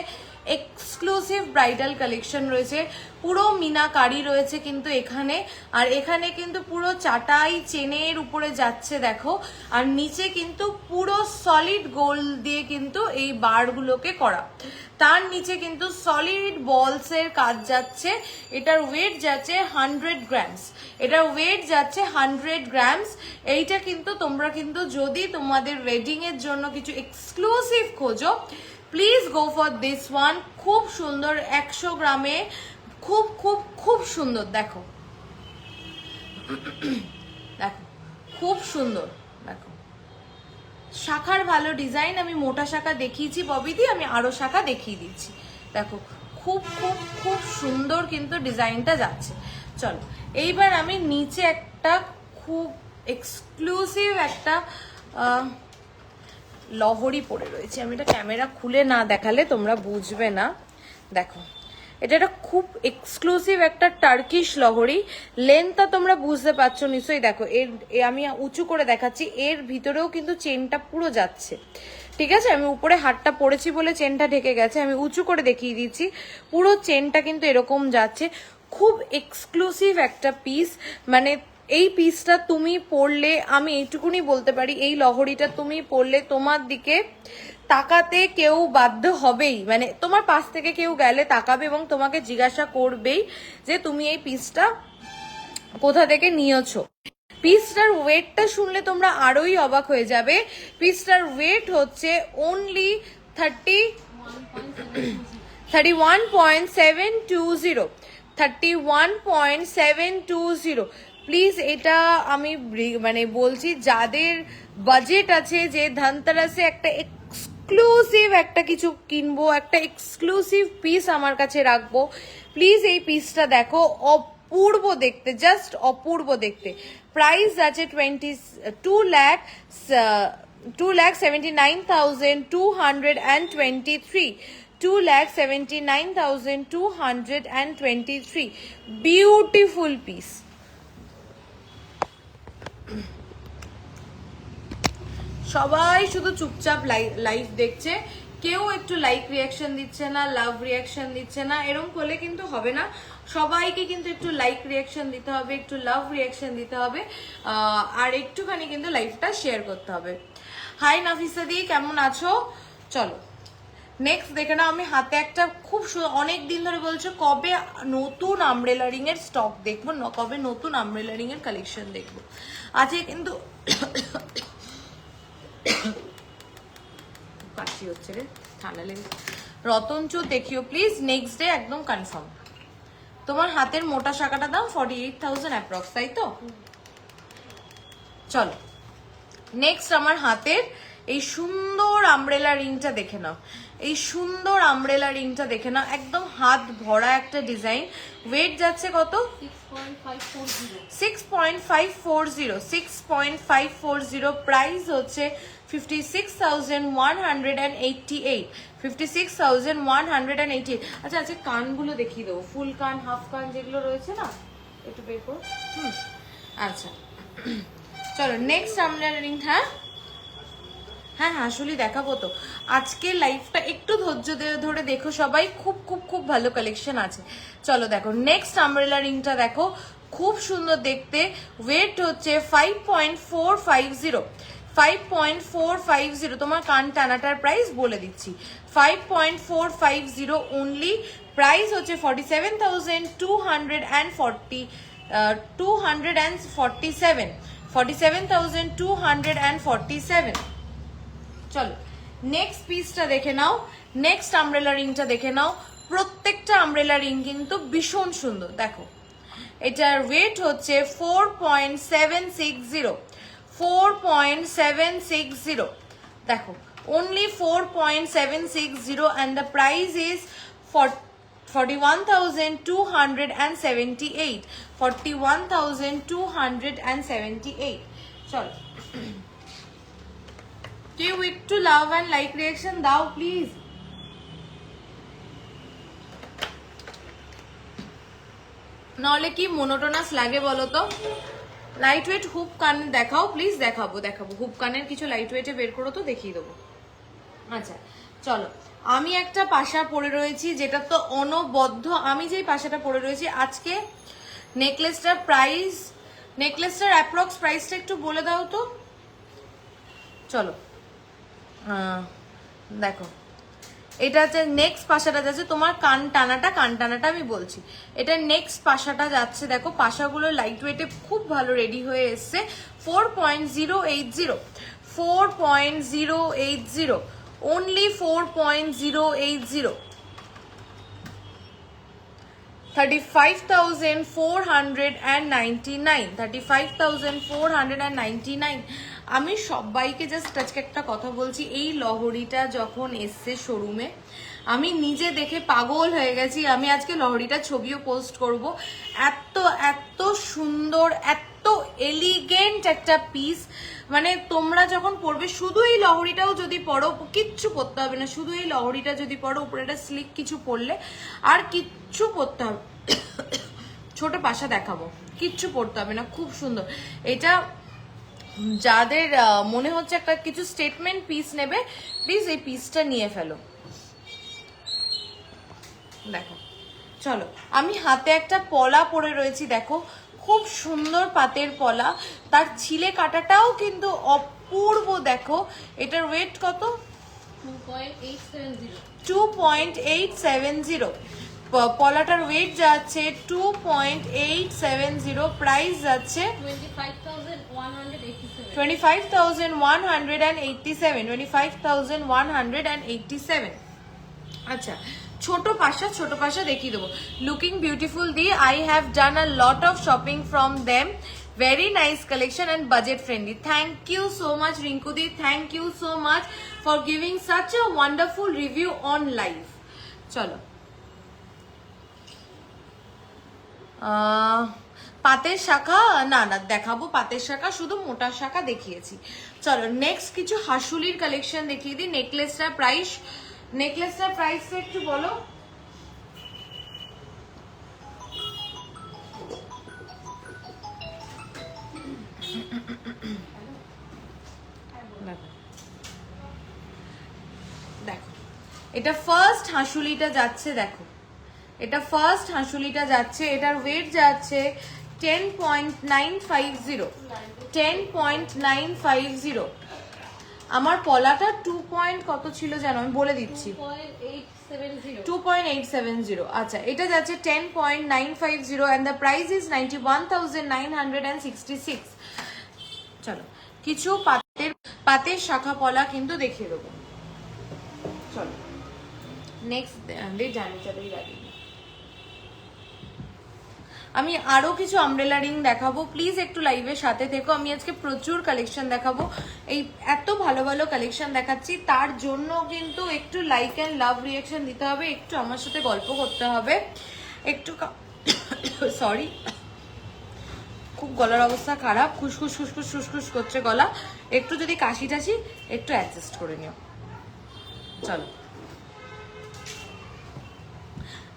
এক্সক্লুসিভ ব্রাইডাল কালেকশন রয়েছে, পুরো মিনাকারি রয়েছে কিন্তু এখানে। আর এখানে কিন্তু পুরো চাটাই চেনের উপরে যাচ্ছে দেখো, আর নিচে কিন্তু পুরো সলিড গোল্ড দিয়ে কিন্তু এই বারগুলোকে করা, তার নিচে কিন্তু সলিড বলসের কাজ যাচ্ছে। এটার ওয়েট যাচ্ছে 100 গ্রামস, এটার ওয়েট যাচ্ছে 100 গ্রামস। এইটা কিন্তু তোমরা কিন্তু যদি তোমাদের ওয়েডিং এর জন্য কিছু এক্সক্লুসিভ খোঁজো, please go for this one. খুব সুন্দর, 100 গ্রামে খুব খুব খুব সুন্দর। দেখো দেখো খুব সুন্দর। দেখো শাখার ভালো ডিজাইন, আমি মোটা শাখা দেখিয়েছি ববিদি, আমি আরো শাখা দেখিয়ে দিচ্ছি। দেখো খুব খুব খুব সুন্দর কিন্তু ডিজাইনটা যাচ্ছে। চলো এইবার আমি নিচে একটা খুব এক্সক্লুসিভ একটা লহরি পরে রয়েছে। আমি এটা ক্যামেরা খুলে না দেখালে তোমরা বুঝবে না। দেখো এটা একটা খুব এক্সক্লুসিভ একটা টার্কিশ লহরি, লেন্থটা তোমরা বুঝতে পারছো নিশ্চয়ই। দেখো এর আমি উঁচু করে দেখাচ্ছি, এর ভিতরেও কিন্তু চেনটা পুরো যাচ্ছে, ঠিক আছে। আমি উপরে হাতটা পরেছি বলে চেনটা ঢেকে গেছে, আমি উঁচু করে দেখিয়ে দিচ্ছি, পুরো চেনটা কিন্তু এরকম যাচ্ছে। খুব এক্সক্লুসিভ একটা পিস, মানে এই পিসটা তুমি পরলে, আমি এইটুকুনি বলতে পারি, এই লহরিটা তুমি পরলে তোমার দিকে তাকাতে কেউ বাধ্য হবেই, মানে তোমার পাশ থেকে কেউ গেলে তাকাবে এবং তোমাকে জিজ্ঞাসা করবেই যে তুমি এই পিসটা কোথা থেকে নিয়েছো। পিসটার ওয়েটটা শুনলে তোমরা আরোই অবাক হয়ে যাবে। পিসটার ওয়েট হচ্ছে অনলি 31.720, 31.720। প্লিজ এটা আমি মানে বলছি, যাদের বাজেট আছে, যে ধনতেরাসে একটা এক্সক্লুসিভ একটা কিছু কিনবো, একটা এক্সক্লুসিভ পিস আমার কাছে রাখবো, প্লিজ এই পিসটা দেখো, অপূর্ব দেখতে, জাস্ট অপূর্ব দেখতে। প্রাইস আছে 2,79,223, 2,79,223, বিউটিফুল পিস। সবাই শুধু চুপচাপ লাইভ দেখছে, কেউ একটু লাইক রিয়াকশন দিচ্ছে না, লাভ রিয়াকশন দিচ্ছে না, এরকম করলে কিন্তু হবে না। সবাইকে কিন্তু একটু লাইক রিয়াকশন দিতে হবে, একটু লাভ রিয়াকশন দিতে হবে, আর একটুখানি কিন্তু লাইভটা শেয়ার করতে হবে। হাই নাফিসা দি, কেমন আছো? চলো নেক্সট দেখে নাও। আমি হাতে একটা খুব অনেক দিন ধরে বলছো কবে নতুন আমব্রেলা রিং এর স্টক দেখবো, কবে নতুন আমব্রেলা রিং এর কালেকশন দেখবো। আজকে কিন্তু কাশি হচ্ছে রে, ঠান্ডা লেগে। রতনচুর দেখিও প্লিজ, নেক্সট ডে একদম কনফার্ম। তোমার হাতের মোটা শাখাটা দাম 48,000 অ্যাপ্রক্স, তাই তো? চলো নেক্সট আমার হাতের এই সুন্দর আমব্রেলা রিংটা দেখে নাও, এই সুন্দর আমব্রেলা রিংটা দেখে নাও, একদম হাত ভরা একটা ডিজাইন। ওয়েট যাচ্ছে কত? 6.540, প্রাইস হচ্ছে 56,188, 56,188। আচ্ছা আচ্ছা, কানগুলো দেখিয়ে দেবো, ফুল কান, হাফ কান যেগুলো রয়েছে না, একটু বের করো। আচ্ছা চলো নেক্সট আমব্রেলা রিং। হ্যাঁ হ্যাঁ হ্যাঁ আসলে দেখাবো তো। আজকে লাইভটা একটু ধৈর্য ধরে দেখো সবাই, খুব খুব খুব ভালো কালেকশন আছে। চলো দেখো নেক্সট আমব্রেলা রিংটা দেখো, খুব সুন্দর দেখতে। ওয়েট হচ্ছে 5.450, 5.450। তোমার কান টানাটার প্রাইস বলে দিচ্ছি, 5.450 অনলি। প্রাইস হচ্ছে 47,247, 47,247। চলো নেক্সট পিসটা দেখে নাও, নেক্সট আমব্রেলা রিংটা দেখে নাও। প্রত্যেকটা আমব্রেলা রিং কিন্তু ভীষণ সুন্দর। দেখো এটার ওয়েট হচ্ছে 4.760, 4.760। দেখো only 4.760 and the price is 41,278, 41,278। চলো কেউ একটু লাভ অ্যান্ড লাইক রিয়াকশন দাও প্লিজ। নাহলে কি মোনোটোনাস লাগে বলো তো। লাইট ওয়েট হুপ কান দেখাও প্লিজ। দেখাবো হুপ কানের কিছু লাইট ওয়েটে বের করো তো, দেখিয়ে দেবো। আচ্ছা চলো, আমি একটা পাশা পরে রয়েছি যেটা তো অনবদ্য। আমি যেই পাশাটা পরে রয়েছি আজকে, নেকলেসটার প্রাইস, নেকলেসটার অ্যাপ্রক্স প্রাইসটা একটু বলে দাও তো। চলো দেখো এটা হচ্ছে নেক্সট পাশাটা যাচ্ছে, তোমার কান টানাটা আমি বলছি। এটা নেক্সট পাশাটা যাচ্ছে, দেখো পাশাগুলো লাইট ওয়েটে খুব ভালো রেডি হয়ে এসছে। 4.080, 4.080 only, 4.080, 35,499, 35,499। আমি সবাইকে জাস্ট আজকে একটা কথা বলছি, এই লহরিটা যখন এসছে শোরুমে আমি নিজে দেখে পাগল হয়ে গেছি। আমি আজকে লহরিটা ছবিও পোস্ট করব। এত এত সুন্দর, এত এলিগেন্ট একটা পিস, মানে তোমরা যখন পরবে, শুধু এই লহরিটাও যদি পরো, কিচ্ছু পরতে হবে না, শুধু এই লহরিটা যদি পরো, উপরে একটা স্লিক কিছু পরলে আর কিচ্ছু পরতে হবে, ছোট পাশা দেখাবো, কিচ্ছু পরতে হবে না, খুব সুন্দর। এটা যাদের মনে হচ্ছে একটা কিছু স্টেটমেন্ট পিস নেবে, প্লিজ এই পিসটা নিয়ে ফেলো। দেখো চলো, আমি হাতে একটা পলা পরে রয়েছি, দেখো খুব সুন্দর পাতের পলা, তার ছিলে কাটাটাও কিন্তু অপূর্ব। দেখো এটার ওয়েট কত? 2.870। পলাটার ওয়েট যাচ্ছে 2.870, প্রাইস যাচ্ছে 25,187, 25,187। আচ্ছা ছোট পাশা দেখিয়ে দেবো। Looking beautiful the, I have done a lot of shopping from them, Very nice collection and budget friendly. Thank you so much Rinku di, thank you so much for giving such a wonderful review on live. চলো পাতের শাখা না না দেখাবো, পাতের শাখা শুধু মোটা শাখা দেখিয়েছি। চলো নেক্সট কিছু হাসুলির কালেকশন দেখিয়ে দিই। নেকলেসটার প্রাইস একটু বলো। দেখো এটা ফার্স্ট হাসুলিটা যাচ্ছে, দেখো এটা ফার্স্ট হাসুলিটা যাচ্ছে, এটার ওয়েট যাচ্ছে 10.950 10.950। আমার পলাটা 2 পয়েন্ট কত ছিল জানো, আমি বলে দিচ্ছি 2.870। আচ্ছা এটা যাচ্ছে 10.950 and the price is 91,966। চলো কিছু পাতের শাখা পলা কিন্তু দেখিয়ে দেবো। চলো নেক্সট জানি চলো আমি আরো কিছু আমব্রেলা রিং দেখাবো, প্লিজ একটু লাইভের সাথে থেকো। আমি আজকে প্রচুর কালেকশন দেখাবো, এই এত ভালো ভালো কালেকশন দেখাচ্ছি, তার জন্য কিন্তু একটু লাইক অ্যান্ড লাভ রিয়াকশন দিতে হবে, একটু আমার সাথে গল্প করতে হবে, একটু সরি খুব গলার অবস্থা খারাপ, খুসখুস খুসখুস খুসখুস করছে গলা, একটু যদি কাশি টাশি একটু অ্যাডজাস্ট করে নিও। চলো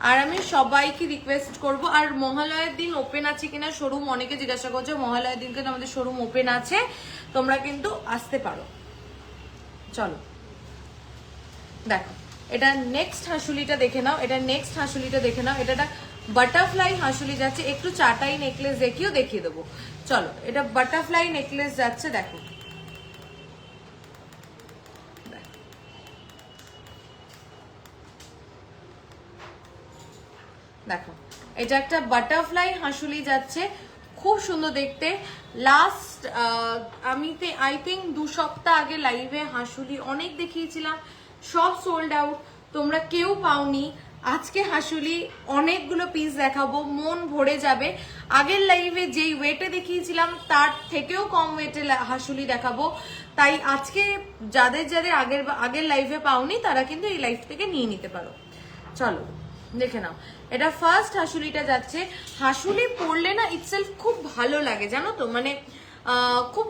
আর আমি সবাইকে রিকোয়েস্ট করব, আর মহালয়ের দিন ওপেন আছে কিনা শোরুম, অনেকে জিজ্ঞাসা করছে, মহালয়ের দিন কিন্তু আমাদের শোরুম ওপেন আছে, তোমরা কিন্তু আসতে পারো। চলো দেখো এটা নেক্সট হাসুলিটা দেখে নাও, এটা বাটারফ্লাই হাসুলি যাচ্ছে, একটু চাটাই নেকলেস দেখিয়ে দেবো। চলো এটা বাটারফ্লাই নেকলেস যাচ্ছে, দেখো দেখো এটা একটা বাটারফ্লাই হাসুলি যাচ্ছে, খুব সুন্দর দেখতে। লাস্ট আই থিঙ্ক 2 সপ্তাহ আগে লাইভে হাসুলি অনেক দেখিয়েছিলাম, সব সোল্ড আউট, তোমরা কেউ পাওনি। আজকে হাসুলি অনেকগুলো পিস দেখাবো, মন ভরে যাবে। আগের লাইভে যেই ওয়েটে দেখিয়েছিলাম তার থেকেও কম ওয়েটে হাসুলি দেখাবো, তাই আজকে যাদের আগের লাইভে পাওনি তারা কিন্তু এই লাইভ থেকে নিয়ে নিতে পারো। চলো দেখে নাও এটা ফার্স্ট হাসুলিটা যাচ্ছে। হাসুলি পরলে না ইটসেলফ খুব ভালো লাগে জানো তো, মানে খুব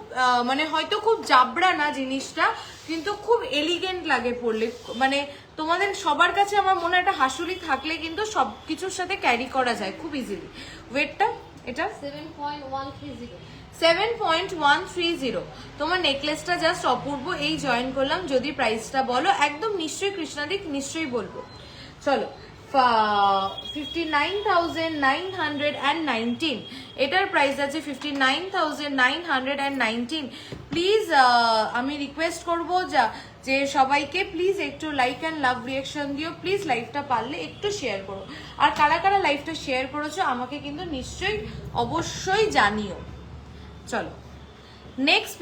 মানে হয়তো খুব জাবড়া না জিনিসটা, কিন্তু খুব এলিগেন্ট লাগে পরলে, মানে তোমাদের সবার কাছে আমার মনে হয় একটা হাসুলি থাকলে কিন্তু সবকিছুর সাথে ক্যারি করা যায় খুব ইজিলি। ওয়েটটা এটা 7.130। তোমার নেকলেসটা জাস্ট অপূর্ব, এই জয়েন করলাম, যদি প্রাইসটা বলো একদম নিশ্চয়ই কৃষ্ণাদিক নিশ্চয়ই বলবো। চলো 59,919, এটার প্রাইস আছে 59,919। প্লিজ আমি রিকোয়েস্ট করবো যে সবাইকে প্লিজ একটু লাইক অ্যান্ড লাভ রিয়াকশন দিও, প্লিজ লাইভটা পারলে একটু শেয়ার করো, আর কারা কারা লাইভটা শেয়ার করেছো আমাকে কিন্তু নিশ্চয়ই অবশ্যই জানিও। চলো নেক্সট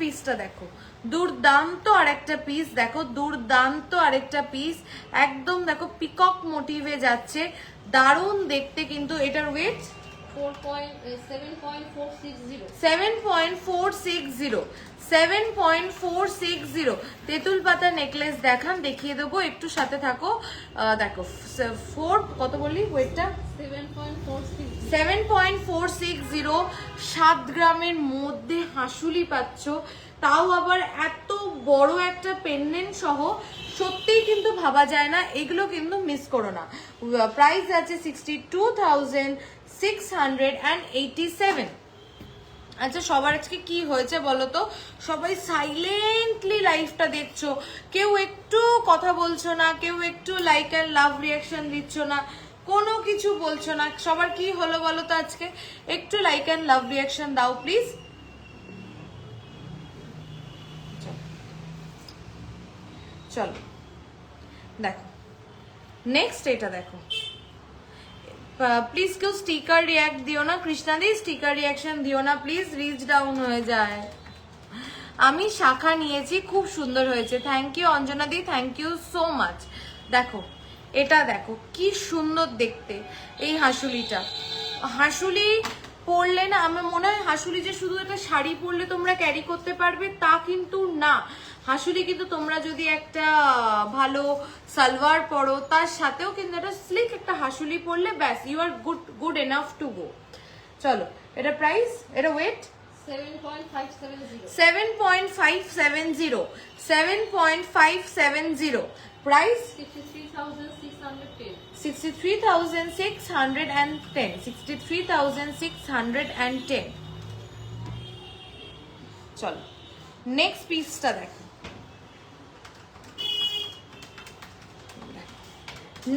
পিসটা দেখো, দুর্দান্ত আরেকটা পিস দেখো, দুর্দান্ত আরেকটা পিস, একদম দেখো পিকক মোটিভে যাচ্ছে, দারুণ দেখতে। কিন্তু এটার ওয়েট 7.460। তেঁতুল পাতা নেকলেস দেখিয়ে দেবো, একটু সাথে থাকো। দেখো 4 কত বললি ওয়েটটা 7.460, 7 গ্রামের মধ্যে হাসুলি পাচ্ছ, তাও আবার এত বড় একটা পেন্ডেন্ট সহ, সত্যিই কিন্তু ভাবা যায় না, এগুলো কিন্তু মিস করো না। প্রাইস আছে 62,687। আচ্ছা সবার আজকে কি হয়েছে বলো তো, সবাই সাইলেন্টলি লাইভটা দেখছো, কেউ একটু কথা বলছো না, কেউ একটু লাইক অ্যান্ড লাভ রিয়াকশন দিচ্ছ না, কোনো কিছু বলছো না, সবার কি হলো বলো তো আজকে, একটু লাইক অ্যান্ড লাভ রিয়াকশন দাও প্লিজ। চলো দেখো নেক্সট এটা দেখো, প্লিজ কেউ স্টিকার রিয়াক্ট দিও না, কৃষ্ণাদি স্টিকার রিয়াকশন দিও না প্লিজ, রিচ ডাউন হয়ে যায়। আমি শাখা নিয়েছি, খুব সুন্দর হয়েছে, থ্যাংক ইউ অঞ্জনা দি, থ্যাংক ইউ সো মাচ। দেখো এটা দেখো কি সুন্দর দেখতে এই হাসুলিটা, হাসুলি পরলে না আমার মনে হয় হাসুলি যে শুধু একটা শাড়ি পরলে তোমরা ক্যারি করতে পারবে তা কিন্তু না। হাসুলি কিন্তু তোমরা যদি একটা ভালো সালোয়ার পরো তার সাথেও কিন্তু একটা স্লিক একটা হাসুলি পরলে ব্যাস you are good enough to go. চলো এটা প্রাইস, এটা ওয়েট 7.570 7.570 প্রাইস 63,610 63,610 চলো নেক্সট পিসটা দেখো।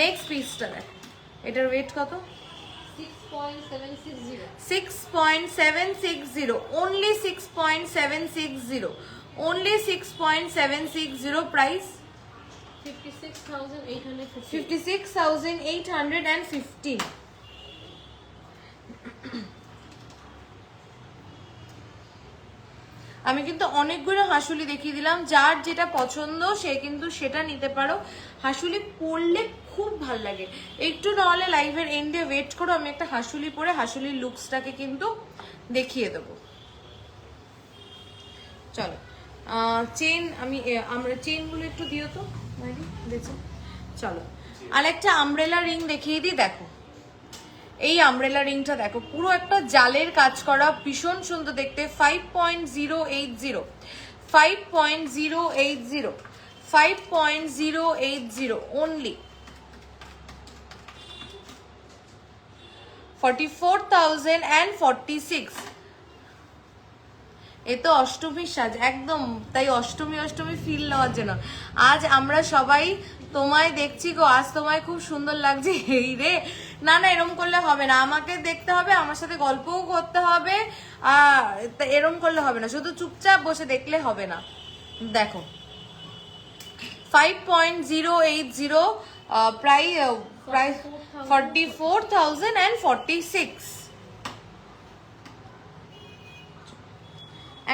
নেক্সট পিসটা দেখো, এটার ওয়েট কত? 6.760 only 6.760 only 6.760 price 56,815 আমি কিন্তু অনেকগুলো হাসুলি দেখিয়ে দিলাম, যার যেটা পছন্দ সে কিন্তু সেটা নিতে পারো। হাসুলি পরলে খুব ভাল লাগে। একটু নাহলে লাইভের এন্ডে ওয়েট করো, আমি একটা হাসুলি পরে হাসুলির লুকসটাকে কিন্তু দেখিয়ে দেবো। চলো চেন আমরা চেনগুলো একটু দিও তো দেখো। চলো আর একটা আমব্রেলা রিং দেখিয়ে দিই। দেখো এই আমব্রেলা রিংটা দেখো, পুরো একটা জালের কাজ করা, ভীষণ সুন্দর দেখতে। 5.080 5.080 only 44,046। এ তো অষ্টমীর সাজ একদম, তাই অষ্টমী ফিল নেওয়ার জন্য আজ আমরা সবাই তোমায় দেখছি গো। আজ তোমায় খুব সুন্দর লাগছে। এই রে, না না এরম করলে হবে না, আমাকে দেখতে হবে, আমার সাথে গল্পও করতে হবে। এরম করলে হবে না, শুধু চুপচাপ বসে দেখলে হবে না। দেখো 5.080 প্রাইস 44,046।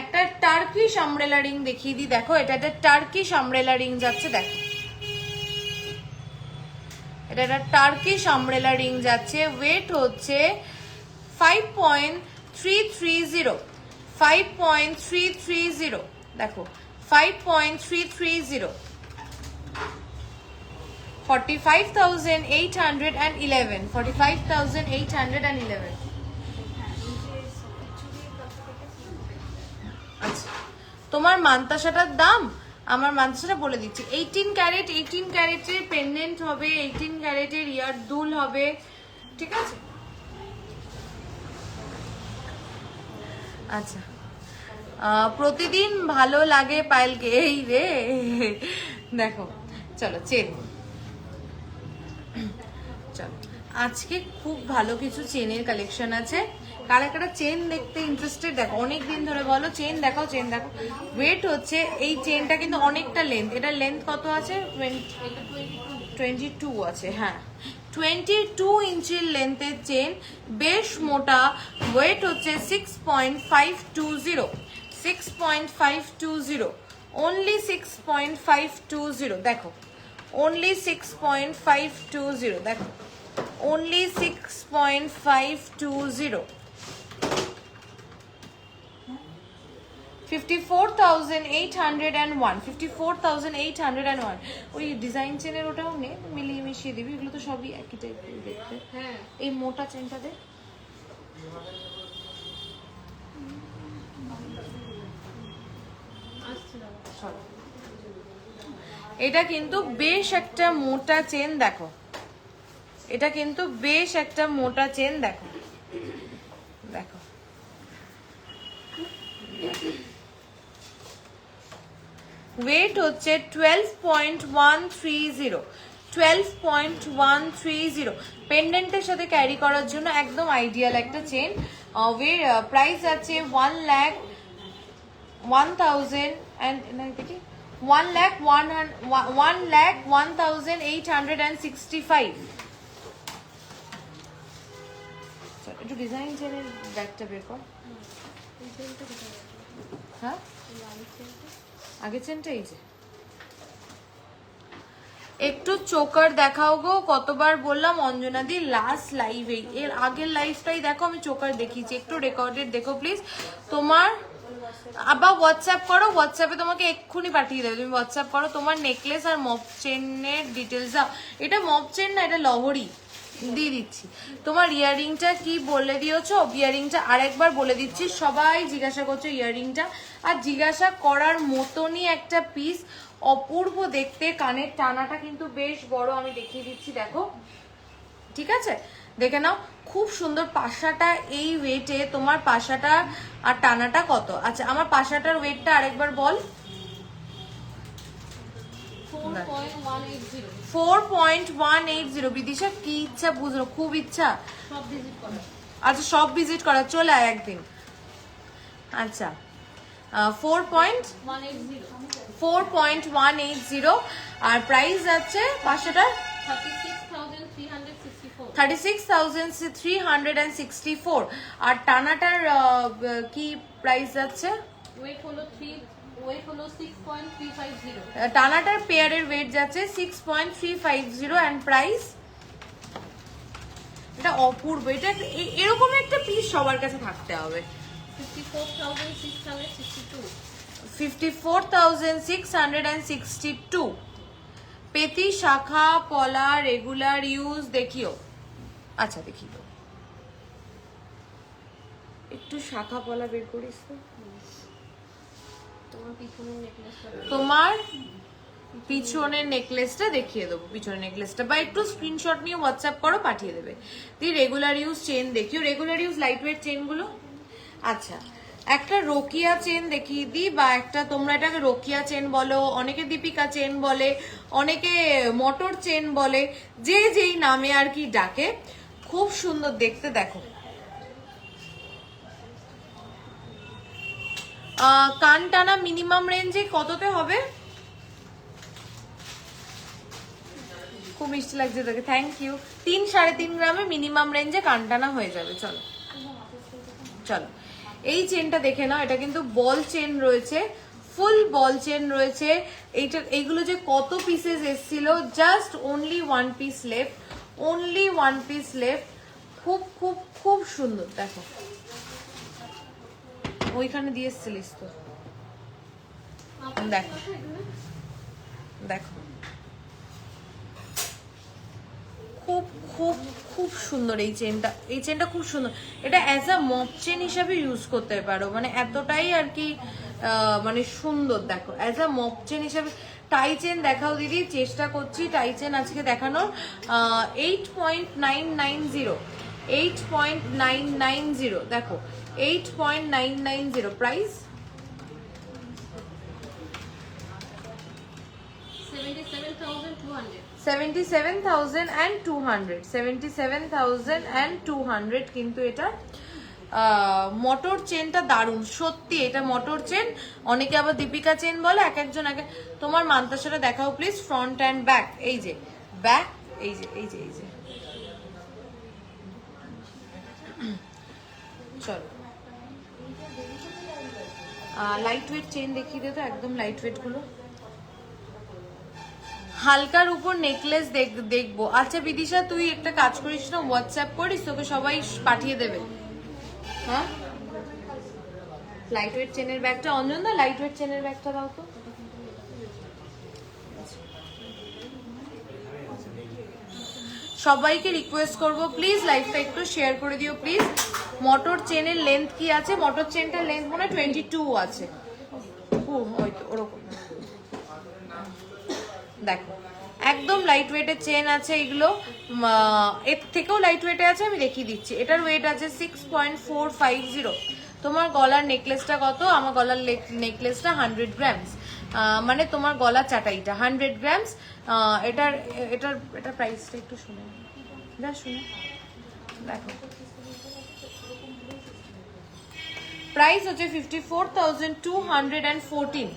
একটা টার্কিশ আমব্রেলা রিং দেখিয়ে দিই। দেখো এটা একটা টার্কিশ আমব্রেলা রিং যাচ্ছে। দেখো এটা একটা টার্কিশ আমব্রেলা রিং যাচ্ছে। ওয়েট হচ্ছে 5.330 5.330 দেখো 5.330 45,811 45,811। আচ্ছা তোমার মান্তাসাটার দাম আমার মান্তাসাটা বলে দিচ্ছি। 18 ক্যারেটের পেন্ডেন্ট হবে, 18 ক্যারেটের ইয়ার দুল হবে, ঠিক আছে? আচ্ছা প্রতিদিন ভালো লাগে পায়েলকে, এই রে দেখো। চলো চেন, চলো আজকে খুব ভালো কিছু চেনের কালেকশন আছে। কারা কারা চেন দেখতে ইন্টারেস্টেড দেখো, অনেকদিন ধরে বলো চেন দেখাও চেন দেখো। ওয়েট হচ্ছে এই চেনটা কিন্তু অনেকটা লেন্থ, এটার লেন্থ কত আছে? 22 আছে। হ্যাঁ 22 ইঞ্চির লেন্থের চেন, বেশ মোটা। ওয়েট হচ্ছে 6.520 6.520 only 6.520 দেখো, only 6.520 দেখো, only 6.520 54,801 54,801। ওই ডিজাইন চেনের ওটাও নে, মিলিয়ে মিশিয়ে দিবি, এগুলো তো সবই একই টাইপের দেখতে। হ্যাঁ এই মোটা চেনটা দে। এটা কিন্তু বেশ একটা মোটা চেন দেখো, এটা কিন্তু বেশ একটা মোটা চেন দেখো। দেখো ওয়েট হচ্ছে 12.130 12.130। পেন্ডেন্টের সাথে ক্যারি করার জন্য একদম আইডিয়াল একটা চেন। প্রাইস আছে 1,01,1,865। একটু ডিজাইন চেনের ব্যাগটা বের কর। হ্যাঁ আগের চেনটা এই যে একটু চোকার দেখাও গো, কতবার বললাম অঞ্জনা দি লাস্ট লাইভে, এর আগের লাইভটাই দেখো আমি চোকার দেখিয়েছি, একটু রেকর্ডেড দেখো প্লিজ। তোমার আবার হোয়াটসঅ্যাপ করো, হোয়াটসঅ্যাপে তোমাকে এক্ষুনি পাঠিয়ে দেবে, তুমি হোয়াটসঅ্যাপ করো তোমার নেকলেস আর মপ চেনের ডিটেলস দাও। এটা মপ চেন না, এটা লহরি দিয়ে দিচ্ছি। তোমার ইয়াররিংটা কি বলে দিয়েছো? ইয়াররিংটা আরেকবার বলে দিচ্ছি, সবাই জিজ্ঞাসা করছো ইয়াররিংটা, আর জিজ্ঞাসা করার মতনই একটা পিস, অপূর্ব দেখতে, কানের টানাটা কিন্তু বেশ বড়, আমি দেখিয়ে দিচ্ছি দেখো, ঠিক আছে দেখে নাও, খুব সুন্দর পাশাটা এই ওয়েটে। তোমার পাশাটা আর টানাটা কত? আচ্ছা আমার পাশাটার ওয়েটটা আরেকবার বল। 4.180 4.180। বিদিশা কি ইচ্ছা বুঝলো, খুব ইচ্ছা। সব ভিজিট করা। আচ্ছা সব ভিজিট করা, চলে আয় একদিন। আচ্ছা 4.180 আর প্রাইস আছে পাঁচশোটার 36,364 আর টানাটার কি প্রাইস যাচ্ছে? ওয়েট হলো 6.350। টানাটার পেয়ারের ওয়েট যাচ্ছে 6.350 এন্ড প্রাইস, এটা অপূর্ব, এটা এরকম একটা পিস সবার কাছে থাকতে হবে। 54,662 পেতি শাখা পলা রেগুলার ইউজ দেখিও। আচ্ছা দেখিও, একটু শাখা পলা বের করিস তো। তোমার পিছনের নেকলেসটা দেখিয়ে দেবো, পিছনের নেকলেসটা, বা একটু স্ক্রিনশট নিয়ে হোয়াটসঅ্যাপ করো, পাঠিয়ে দেবে। তুই রেগুলার ইউজ চেন দেখিও, regular use light weight chain গুলো। আচ্ছা একটা রোকিয়া চেন দেখিয়ে দিই, বা একটা, তোমরা এটাকে রোকিয়া চেন বলো, অনেকে দীপিকা চেন বলে, অনেকে মোটর চেন বলে, যে যেই নামে আর কি ডাকে, খুব সুন্দর দেখতে দেখো। কান টানা মিনিমাম রেঞ্জে কততে হবে? খুব মিষ্টি লাগছে তোকে, থ্যাংক ইউ। 3-3.5 গ্রামে মিনিমাম রেঞ্জে কান টানা হয়ে যাবে। চলো চলো এই চেনটা দেখে নাও, এটা কিন্তু বল চেন রয়েছে, ফুল বল চেন রয়েছে। এইগুলো যে কত পিসেস এসেছিল, just only one piece left, only one piece left. খুব খুব খুব সুন্দর দেখো, ওইখানে দিয়ে এসেছিলিস তো, দেখো দেখো, খুব খুব খুব সুন্দর এই চেনটা, এই চেনটা খুব সুন্দর। এটা অ্যাজ আ মপ চেন হিসাবে ইউজ করতে পারো, মানে এতটাই আর কি মানে সুন্দর দেখো, অ্যাজ আ মপ চেন হিসাবে। টাই চেন দেখাও দিদি, চেষ্টা করছি টাই চেন আজকে দেখানোর। 8.990, 8.990 দেখো, 8.990 প্রাইস 77,200, 77,200 কিন্তু এটা মোটর চেনটা দারুণ সত্যি, এটা মোটর চেন, অনেকে আবার দীপিকা চেন বলে, এক একজন এক। তোমার মান্তাসাটা দেখাও প্লিজ, ফ্রন্ট অ্যান্ড ব্যাক, এই যে ব্যাক, এই যে এই যে এই যে, চলো লাইট ওয়েট চেন দেখিয়ে দে তো, একদম লাইট ওয়েট গুলো। হালকার উপর নেকলেস দেখবো। আচ্ছা বিদিশা তুই একটা কাজ করিস না, হোয়াটসঅ্যাপ করিস, তোকে সবাই পাঠিয়ে দেবে। হ্যাঁ লাইট ওয়েট চেনের ব্যাগটা, অঞ্জন দা লাইট ওয়েট চেনের ব্যাগটা দাও তো। সবাইকে রিকোয়েস্ট করবো প্লিজ লাইভটা একটু শেয়ার করে দিও প্লিজ। মোটর চেনের লেন্থ কি আছে? মোটর চেনটার লেন্থ মনে হয় 22 আছে, ওরকম দেখো, একদম লাইট ওয়েটের চেন আছে এগুলো। এর থেকেও লাইট ওয়েটে আছে, আমি দেখিয়ে দিচ্ছি। এটার ওয়েট আছে 6.450। তোমার গলার নেকলেসটা কত? আমার গলার নেকলেসটা 100 গ্রামস, মানে তোমার গলা চাটাইটা 100 গ্রামস। এটার এটার এটার প্রাইসটা একটু শুনে যা, শুনে দেখো, প্রাইস হচ্ছে 54,214।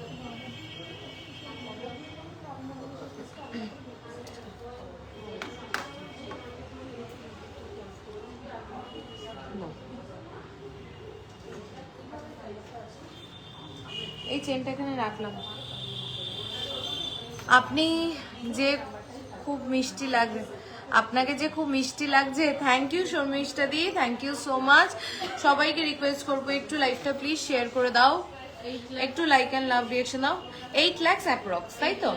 এই চেনটা এখানে রাখলাম। আপনি যে খুব মিষ্টি লাগে, আপনাকে যে খুব মিষ্টি লাগছে। থ্যাংক ইউ শর্মিষ্ঠা দি, থ্যাংক ইউ সো মাচ। সবাইকে রিকোয়েস্ট করবো একটু লাইভটা প্লিজ শেয়ার করে দাও, একটু লাইক অ্যান্ড লাভ রিয়েকশন দাও। 8 lakhs অ্যাপ্রক্স, তাই তো?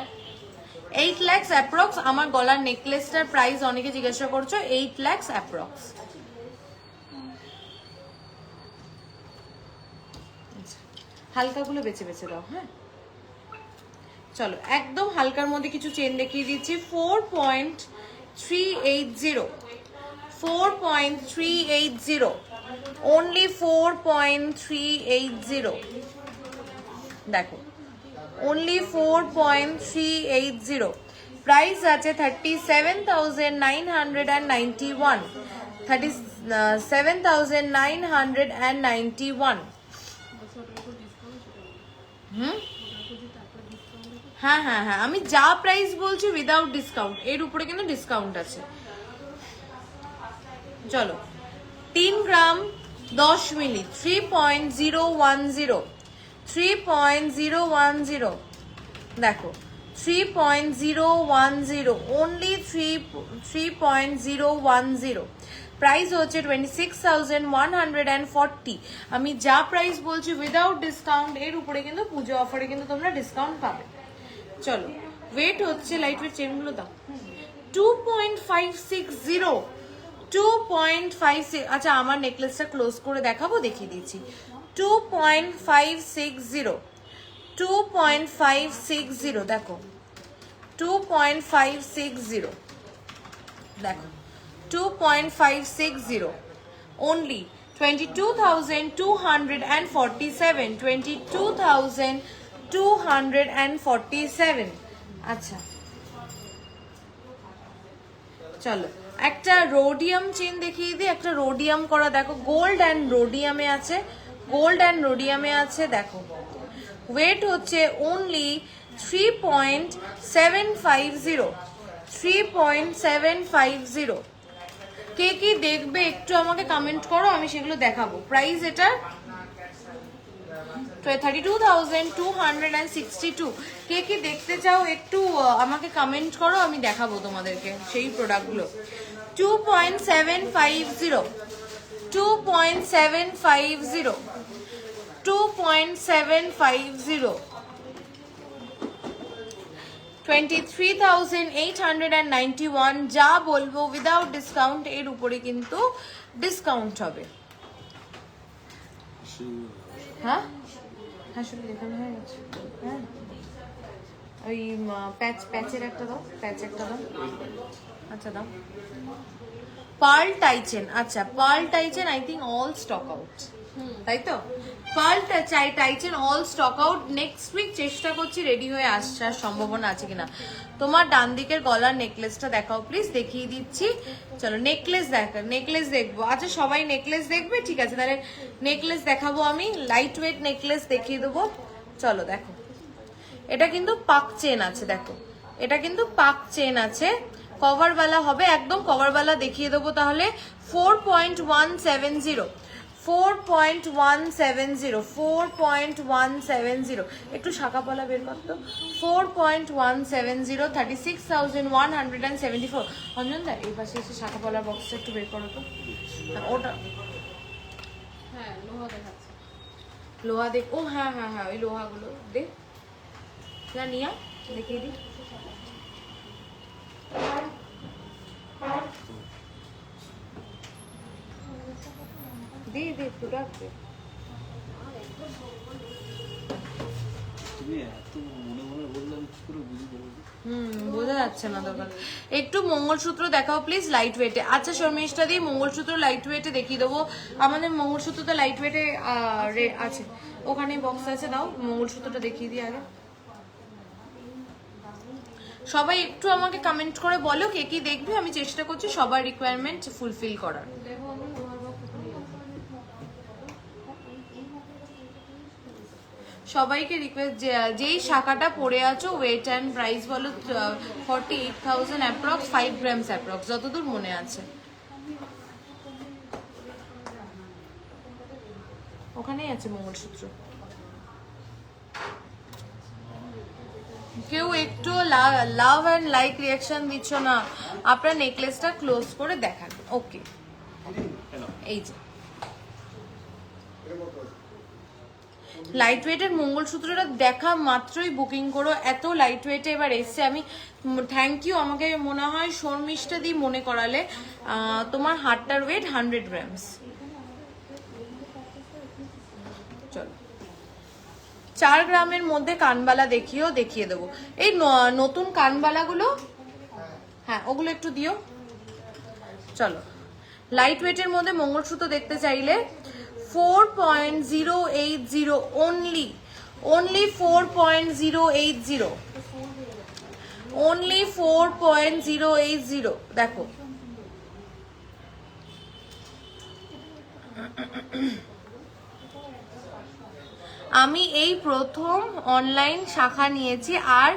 8 lakhs অ্যাপ্রক্স। আমার গলার নেকলেসটার প্রাইস অনেকে জিজ্ঞাসা করছো, 8 lakhs অ্যাপ্রক্স। হালকাগুলো বেছে বেছে দাও। হ্যাঁ চলো, একদম হালকার মধ্যে কিছু চেন দেখিয়ে দিচ্ছি। 4.380, 4.380, only 4.380। দেখো, only 4.380। প্রাইস আছে 37,991, 37,991। হ্যাঁ হ্যাঁ হ্যাঁ, আমি যা প্রাইস বলছি উইদাউট ডিসকাউন্ট, এর উপরে কিন্তু ডিসকাউন্ট আছে। চলো, 3 গ্রাম 10 মিলি, 3.010, 3.010। দেখো 3.010, only 3.010। প্রাইস হচ্ছে 26,140। আমি যা প্রাইস বলছি উইদাউট ডিসকাউন্ট, এর উপরে কিন্তু পুজো অফারে কিন্তু তোমরা ডিসকাউন্ট পাবে। চলো, ওয়েট হচ্ছে, লাইট ওয়েট চেনগুলো দাও, 2.560, 2.56। আচ্ছা, আমার নেকলেসটা ক্লোজ করে দেখাবো, দেখিয়ে দিচ্ছি। 2.560, 2.560। দেখো 2.560, দেখো 2.560, only 22,247, 22,247। আচ্ছা চলো, একটা রোডিয়াম চেন দেখিয়ে দিই, একটা রোডিয়াম করা। দেখো গোল্ড অ্যান্ড রোডিয়ামে আছে, গোল্ড অ্যান্ড রোডিয়ামে আছে। দেখো ওয়েট হচ্ছে অনলি 3.750, 3.750। কে কি দেখবে একটু আমাকে কমেন্ট করো, আমি সেগুলো দেখাবো। প্রাইস এটা 32,262। কে কি দেখতে চাও একটু আমাকে কমেন্ট করো, আমি দেখাবো তোমাদেরকে সেই প্রোডাক্টগুলো। 2.750, 2.750, 2.750, 23,891। যা বলবো উইদাউট ডিসকাউন্ট, এর উপরে কিন্তু ডিসকাউন্ট হবে। হ্যাঁ হ্যাঁ, শুধু দেখানো হয়ে গেছে। হ্যাঁ, ওই প্যাচের একটা দাও, প্যাচ একটা দাও। আচ্ছা দাও। পার্ল টাইচেন, আচ্ছা পার্ল টাইচেন I think all stock out, তাই তো? পার্ল টাইচেন all stock out. Next week চেষ্টা করছি রেডি হয়ে আসার সম্ভাবনা আছে কিনা। তোমার ডান দিকের গলার নেকলেসটা দেখাও প্লিজ, দেখিয়ে দিচ্ছি। চলো নেকলেস নেকলেস দেখবো। আচ্ছা সবাই নেকলেস দেখবে, ঠিক আছে তাহলে নেকলেস দেখাবো আমি। লাইট ওয়েট নেকলেস দেখিয়ে দেবো। চলো দেখো, এটা কিন্তু পাক চেন আছে। দেখো এটা কিন্তু পাক চেন আছে, কভারওয়ালা হবে, একদম কভারওয়ালা দেখিয়ে দেবো তাহলে। 4.170, 4.170, 4.170। একটু শাখাপলা বের করতো। 4.170, 36,174। অঞ্জন দা এই পাশে এসে শাখাপলার বক্সটা একটু বের করো তো। ওটা হ্যাঁ, লোহা দেখাচ্ছে। লোহা দেখ, ও হ্যাঁ হ্যাঁ হ্যাঁ, ওই লোহাগুলো দেখ না, নিয়ে দেখিয়ে দিই। দে দে প্রোডাক্ট দে। বোঝা যাচ্ছে না দোকান। একটু মঙ্গলসূত্র দেখাও প্লিজ লাইট ওয়েটে। আচ্ছা শর্মিষ্ঠা দিয়ে মঙ্গলসূত্র লাইট ওয়েটে দেখিয়ে দেবো। আমাদের মঙ্গলসূত্রটা লাইট ওয়েটে আছে, ওখানে বক্স আছে, দাও মঙ্গলসূত্রটা দেখিয়ে দিই আগে। সবাই একটু আমাকে কমেন্ট করে বলো কে কি দেখবে, আমি চেষ্টা করছি সবার রিকোয়ারমেন্ট ফুলফিল করার। সবাইকে রিকোয়েস্ট, যেই শাখাটা পড়ে আছো ওয়েট অ্যান্ড প্রাইস বলো 48,000 অ্যাপ্রক্স, 5 গ্রামস অ্যাপ্রক্স, যতদূর মনে আছে। ওখানেই আছে মঙ্গলসূত্র। কেউ একটু লাভ অ্যান্ড লাইক রিয়াকশন দিচ্ছ না। আপনার নেকলেসটা ক্লোজ করে দেখান। ওকে, এই যে লাইট ওয়েটের মঙ্গলসূত্রটা দেখা মাত্রই বুকিং করো, এত লাইট ওয়েটে এবার এসছে। আমি থ্যাংক ইউ, আমাকে মনে হয় শর্মিষ্ঠা দি মনে করালে। তোমার হারটার ওয়েট 100 গ্রামস। চলো 4 গ্রামের মধ্যে কানবালা দেখিয়ে দেবো। এই নতুন কানবালাগুলো, হ্যাঁ ওগুলো একটু দিও। চলো লাইট ওয়েটের মধ্যে মঙ্গলসূত্র দেখতে চাইলে 4.080 only 4.080 only 4.080 দেখো। আমি এই প্রথম অনলাইন শাখা নিয়েছি, আর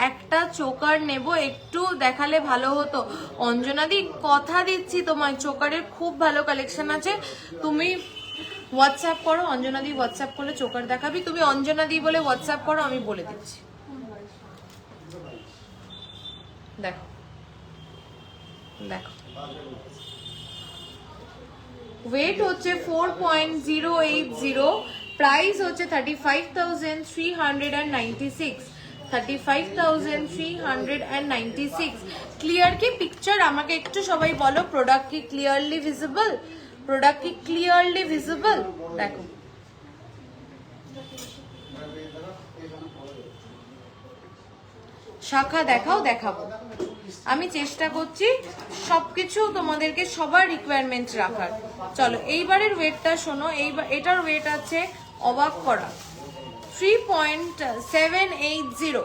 একটা চোকার নেব, একটু দেখালে ভালো হতো। অঞ্জনাদি কথা দিচ্ছি তোমায়, চোকারের খুব ভালো কালেকশন আছে। তুমি হোয়াটসঅ্যাপ করো, অঞ্জনাদি হোয়াটসঅ্যাপ করলে চোকার দেখাবি। তুমি অঞ্জনাদি বলে হোয়াটসঅ্যাপ করো, আমি বলে দিচ্ছি। দেখো দেখো ওয়েট হচ্ছে 4.080, প্রাইস হচ্ছে 35,396 35,396। ক্লিয়ার কি পিকচার? আমাকে একটু সবাই বলো, প্রোডাক্ট কি ক্লিয়ারলি ভিজিবল? প্রোডাক্ট কি ক্লিয়ারলি ভিজিবল? দেখো শাখা দেখাও, দেখাবো। আমি চেষ্টা করছি সবকিছু তোমাদেরকে সবার রিকোয়ারমেন্ট রাখার। চলো এইবারের ওয়েটটা শোনো। এটার ওয়েট আছে অবাক করা 3.780,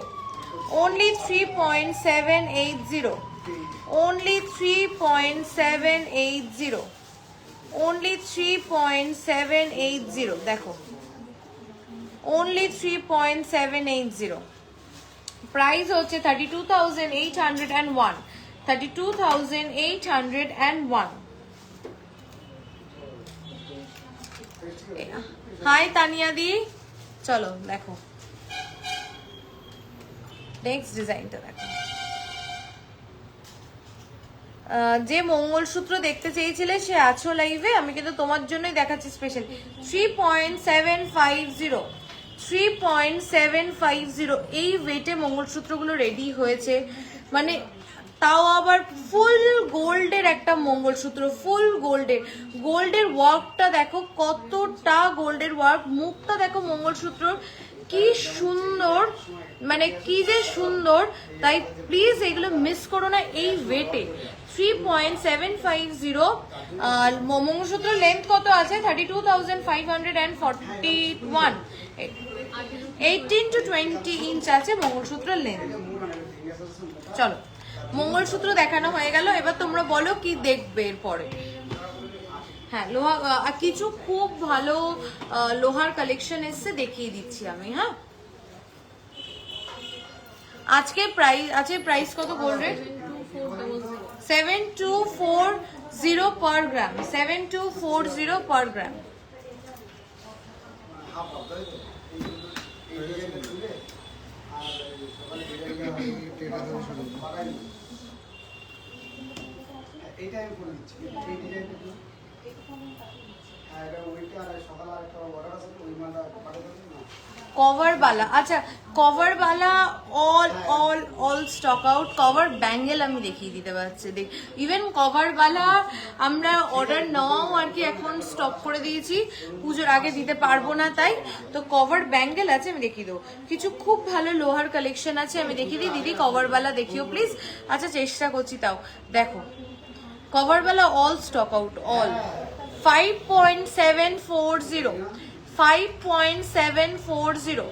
only 3.780, only 3.780, only 3.780 দেখো, only 3.780। প্রাইস হচ্ছে 32,801, 32,801। হাই তানিয়া দি, চলো দেখো নেক্সট ডিজাইনটা দেখো। যে মঙ্গলসূত্র দেখতে চেয়েছিলে সে আছো লাইভে, আমি কিন্তু তোমার জন্যই দেখাচ্ছি স্পেশাল। 3.750, 3.750 এই ওয়েটে মঙ্গলসূত্রগুলো রেডি হয়েছে। মানে তাও আবার ফুল গোল্ডের একটা মঙ্গলসূত্র, ফুল গোল্ডের ওয়ার্কটা দেখো, কতটা গোল্ডের ওয়ার্ক। মুখটা দেখো মঙ্গলসূত্র কি সুন্দর, মানে কি যে সুন্দর। তাই প্লিজ এগুলো মিস করো না এই ওয়েটে। 3.750 মঙ্গলসূত্র লেন্থ কত আছে? 32,541, 18 to 20 ইঞ্চ আছে মঙ্গলসূত্র লেন্থ। চলো মঙ্গলসূত্র দেখানো হয়ে গেল, এবার তোমরা বলো কি দেখবে এরপরে। হ্যাঁ লোহা, কিছু খুব ভালো লোহার কালেকশন এসছে, দেখিয়ে দিচ্ছি আমি। হ্যাঁ আজকে প্রাইস কত gold rate? 7240 per gram, 7240 per gram। এইটা আমি বলে দিচ্ছি, এই ডিজাইনটা হ্যাঁ এটা ওইটা আর সকালে আর একটা অর্ডার আছে, ওই মালটা পাঠাতে না। কভার বালা, আচ্ছা কভার বালা all stock out. Cover bangle আমি দেখিয়ে দিতে পারছি, ইভেন কভার বালা আমরা অর্ডার নেওয়াও আর কি এখন স্টপ করে দিয়েছি, পুজোর আগে দিতে পারবো না তাই। তো কভার ব্যাঙ্গেল আছে, আমি দেখিয়ে দেবো। কিছু খুব ভালো লোহার কালেকশন আছে, আমি দেখিয়ে দিই। দিদি কভার বালা দেখিও প্লিজ। আচ্ছা চেষ্টা করছি, তাও দেখো কভার বালা all stock out, all 5.740, 5.740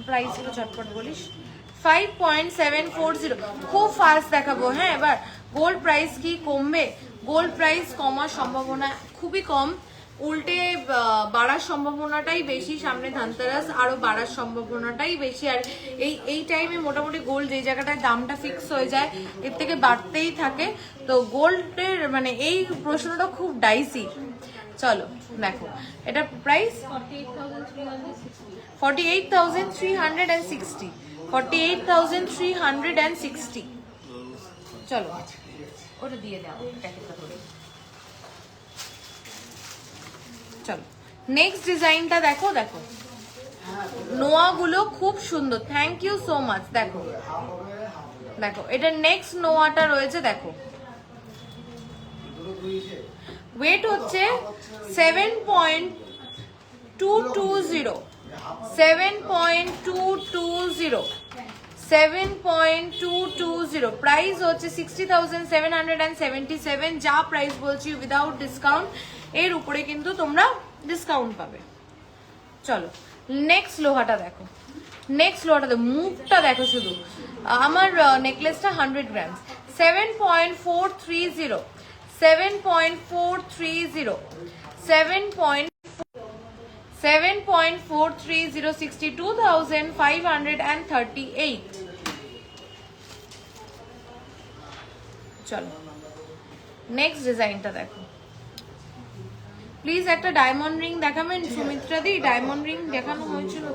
price গুলো চটপট বলিস। 5.740 খুব ফাস্ট দেখাবো। হ্যাঁ এবার গোল্ড প্রাইস কি কমবে? গোল্ড প্রাইস কমার সম্ভাবনা খুবই কম, উল্টে বাড়ার সম্ভাবনাটাই বেশি। সামনে ধানতেরাস, আরো বাড়ার সম্ভাবনাটাই বেশি। আর এই টাইমে মোটামুটি গোল্ড যে জায়গাটায় দামটা ফিক্স হয়ে যায় এর থেকে বাড়তেই থাকে। তো গোল্ডের মানে এই প্রশ্নটা খুব ডাইসি। চলো দেখো এটা প্রাইস 48,360, 48,360, 48,360। চলো ওটা দিয়ে দাও প্যাকেটটা ধরে। চলো নেক্সট ডিজাইনটা দেখো। দেখো নোয়া গুলো খুব সুন্দর, থ্যাংক ইউ সো মাচ। দেখো দেখো এটা নেক্সট নোয়াটা রয়েছে। দেখো ওয়েট হচ্ছে 7.220, 7.220, প্রাইস হচ্ছে 60,777। যা প্রাইস বলছি উইদাউট ডিসকাউন্ট, এর উপরে কিন্তু তোমরা ডিসকাউন্ট পাবে। চলো নেক্সট লোহাটা দেখো। নেক্সট লোহাটা দেখো, মুভটা দেখো শুধু। আমার নেকলেসটা 100 গ্রামস, 7.430, 7.430, 7.430, 62,538। চলো নেক্সট ডিজাইনটা দেখো। প্লিজ একটা ডায়মন্ড রিং দেখাবেন সুমিত্রা দি? ডায়মন্ড রিং দেখানো হয়েছিল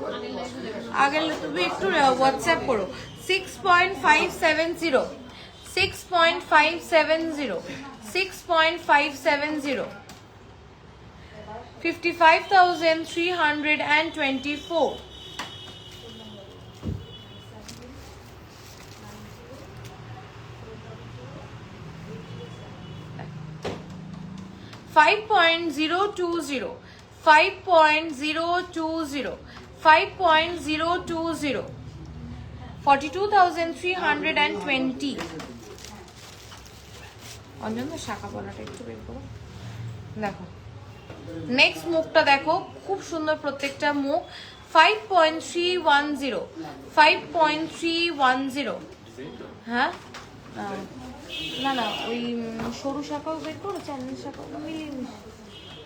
আগে, তুমি একটু হোয়াটসঅ্যাপ করো। 6.570, 6.570, 6.570, 55,324। 5.020, 5.020, 5.020, 42,320। অঞ্জন শাখা পলাটা একটু বের করো। দেখো নেক্সট মুখটা দেখো, খুব সুন্দর প্রত্যেকটা মুখ। 5.310, 5.310। হ্যাঁ না না ওই সরু শাখাও বের করো, চ্যানেল শাখাও মিলিয়ে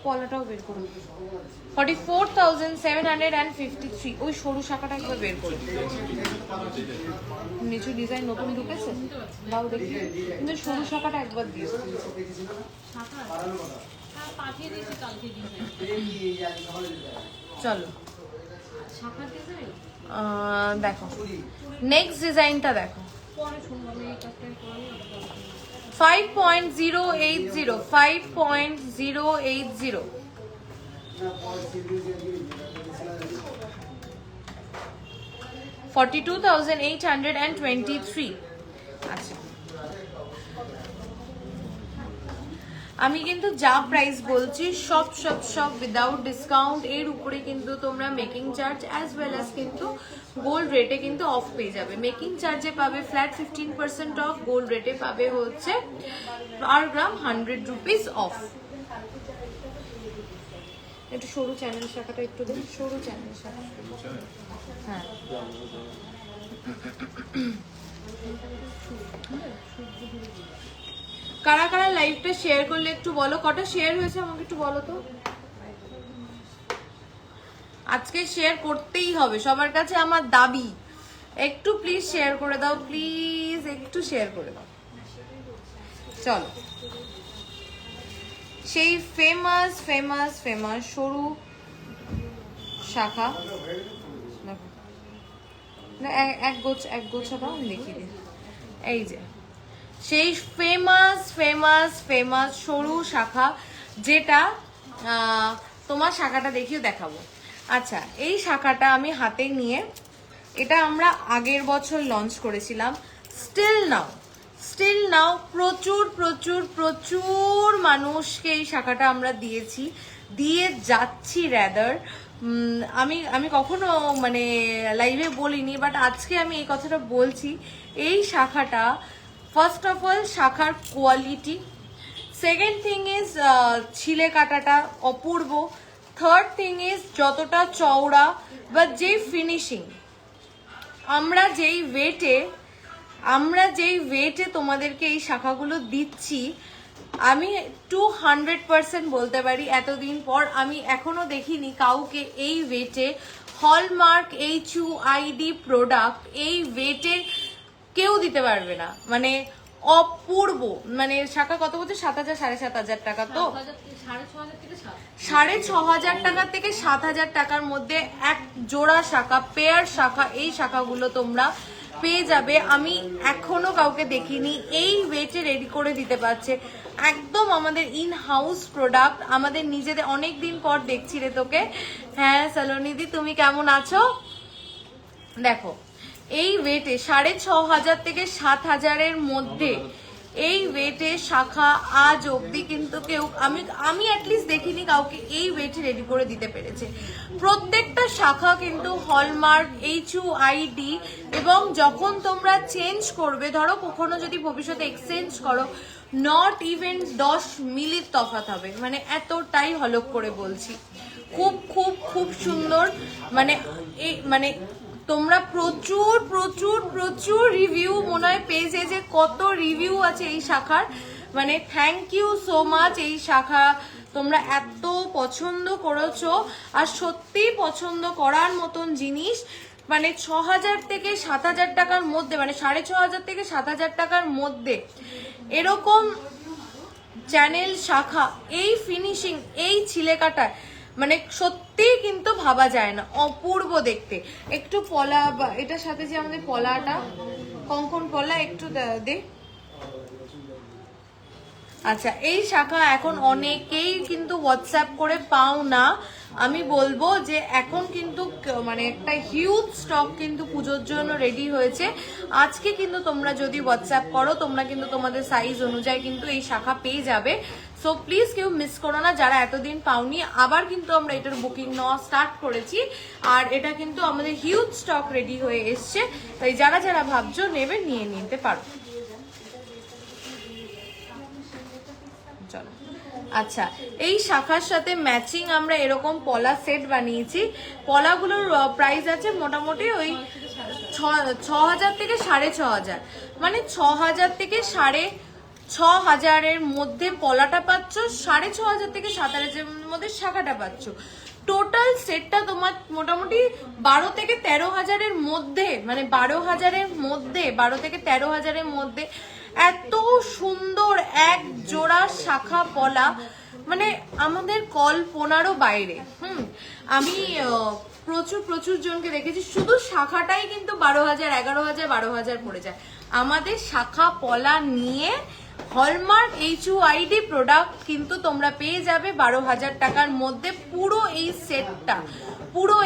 পলাটাও বের করো। 44,753। ওই সরু শাখাটা একবার বের করো। নিচু ডিজাইন নতুন ঢুকেছে, দাও দেখি। কিন্তু সরু শাখাটা একবার দিও। পাঠিয়ে দিয়েছি কালকে ডিজাইন। চলো শাখার ডিজাইন দেখো নেক্সট ডিজাইনটা দেখো। পরে শুনবো, আমি এই কাজটা করি। 5.080, 5.080, 42,823। আচ্ছা আমি কিন্তু যা প্রাইস বলছি সব সব সব উইদাউট ডিসকাউন্ট। এর উপরে কিন্তু তোমরা making charge as well as কিন্তু গোল্ড রেটে কিন্তু অফ পেয়ে যাবে। মেকিং চার্জে পাবে ফ্ল্যাট 15% অফ, গোল্ড রেটে পাবে হচ্ছে পার গ্রাম 100 রুপিস অফ। একটু সরু চ্যানেল শাখাটা একটু দিন, সরু চ্যানেল শাখা। হ্যাঁ কারা কারা লাইভটা শেয়ার করলে একটু বলো। কটা শেয়ার হয়েছে আমাকে একটু বলো তো। আজকে শেয়ার করতেই হবে, সবার কাছে আমার দাবি। একটু প্লিজ শেয়ার করে দাও, প্লিজ একটু শেয়ার করে দাও। চলো সেই ফেমাস ফেমাস ফেমাস সরু শাখা দেখো না, এক গোছাটা আমি দেখিয়ে দিই। এই যে সেই ফেমাস ফেমাস ফেমাস সরু শাখা, যেটা তোমার শাখাটা দেখিয়ে দেখাবো। আচ্ছা এই শাখাটা আমি হাতে নিয়ে, এটা আমরা আগের বছর লঞ্চ করেছিলাম। স্টিল নাও প্রচুর প্রচুর প্রচুর মানুষকে এই শাখাটা আমরা দিয়ে যাচ্ছি র্যাদার। আমি কখনো মানে লাইভে বলিনি, বাট আজকে আমি এই কথাটা বলছি। এই শাখাটা ফার্স্ট অফ অল শাখার কোয়ালিটি, সেকেন্ড থিং ইজ ছিলে কাটাটা অপূর্ব, থার্ড থিং ইজ যতটা চওড়া বা যে ফিনিশিং, আমরা যেই ওয়েটে তোমাদেরকে এই শাখাগুলো দিচ্ছি, আমি 200% বলতে পারি এতদিন পর আমি এখনো দেখিনি কাউকে এই ওয়েটে হলমার্ক HUID প্রোডাক্ট এই ওয়েটে কেউ দিতে পারবে না। মানে অপূর্ব। মানে শাখা কত বলছে? 7,000 7,500 টাকা তো 6,500 থেকে 7,000 6,500 টাকা থেকে 7,000 টাকার মধ্যে এক জোড়া শাখা, পেয়ার শাখা, এই শাখাগুলো তোমরা পেয়ে যাবে। আমি এখনো কাউকে দেখিনি এই ওয়েটে রেডি করে দিতে পারছে। একদম আমাদের ইন হাউস প্রোডাক্ট, আমাদের নিজেদের। অনেক দিন পর দেখছি রে তোকে। হ্যাঁ সালোনিদি, তুমি কেমন আছো? দেখো এই ওয়েটে 6,500 থেকে 7,000-এর মধ্যে এই ওয়েটে শাখা আজ অবধি কিন্তু কেউ, আমি অ্যাটলিস্ট দেখিনি কাউকে এই ওয়েটে রেডি করে দিতে পেরেছে। প্রত্যেকটা শাখা কিন্তু হলমার্ক HUID, এবং যখন তোমরা চেঞ্জ করবে, ধরো কখনো যদি ভবিষ্যতে এক্সচেঞ্জ করো, নট ইভেন 10 মিলির তফাৎ হবে। মানে এতটাই হলক করে বলছি। খুব খুব খুব সুন্দর। মানে তোমরা প্রচুর প্রচুর প্রচুর রিভিউ মনে হয় পেজে, যে কত রিভিউ আছে এই শাখার। মানে থ্যাংক ইউ সো মাচ। এই শাখা তোমরা এত পছন্দ করেছো, আর সত্যি পছন্দ করার মতন জিনিস। মানে 6,000 থেকে 7,000 টাকার মধ্যে, মানে 6,500 থেকে 7,000 টাকার মধ্যে এরকম চ্যানেল শাখা, এই ফিনিশিং, এই ছিলে কাটা, মানে সত্যি কিন্তু ভাবা যায় না। অপূর্ব দেখতে। একটু পলা, এটার সাথে যে আমাদের পলাটা, কঙ্কন পলা একটু দে। আচ্ছা, এই শাখা এখন অনেকেই কিন্তু হোয়াটসঅ্যাপ করে পাও না। আমি বলবো যে এখন কিন্তু মানে একটা হিউজ স্টক কিন্তু পুজোর জন্য রেডি হয়েছে। আজকে কিন্তু তোমরা যদি হোয়াটসঅ্যাপ করো, তোমরা কিন্তু তোমাদের সাইজ অনুযায়ী কিন্তু এই শাখা পেয়ে যাবে। সো প্লিজ কেউ মিস করো না যারা এতদিন পাওনি। আবার কিন্তু আমরা এটার বুকিং নেওয়া স্টার্ট করেছি, আর এটা কিন্তু আমাদের হিউজ স্টক রেডি হয়ে এসছে। তাই যারা যারা ভাবছো নেবে, নিয়ে নিতে পারো। চলো, আচ্ছা, এই শাখার সাথে ম্যাচিং আমরা এরকম পলা সেট বানিয়েছি। পলাগুলোর প্রাইস আছে মোটামুটি ওই 6,000 থেকে 6,500। মানে 6,000 থেকে 6,500-এর মধ্যে পলাটা পাচ্ছ, 6,500 থেকে 7,000-এর মধ্যে শাখাটা পাচ্ছ। টোটাল সেটটা তোমার মোটামুটি 12 থেকে 13,000-এর মধ্যে, মানে 12,000-এর মধ্যে, 12 থেকে 13,000-এর মধ্যে এত সুন্দর এক জোড়া শাখা পলা, মানে আমাদের কল্পনারও বাইরে। আমি প্রচুর প্রচুর জনকে দেখেছি শুধু শাখাটাই কিন্তু 12,000, 11,000, 12,000 পড়ে যায়। আমাদের শাখা পলা নিয়ে হলমার্ক HUID প্রোডাক্ট কিন্তু তোমরা পেয়ে যাবে 12,000 টাকার মধ্যে। পুরো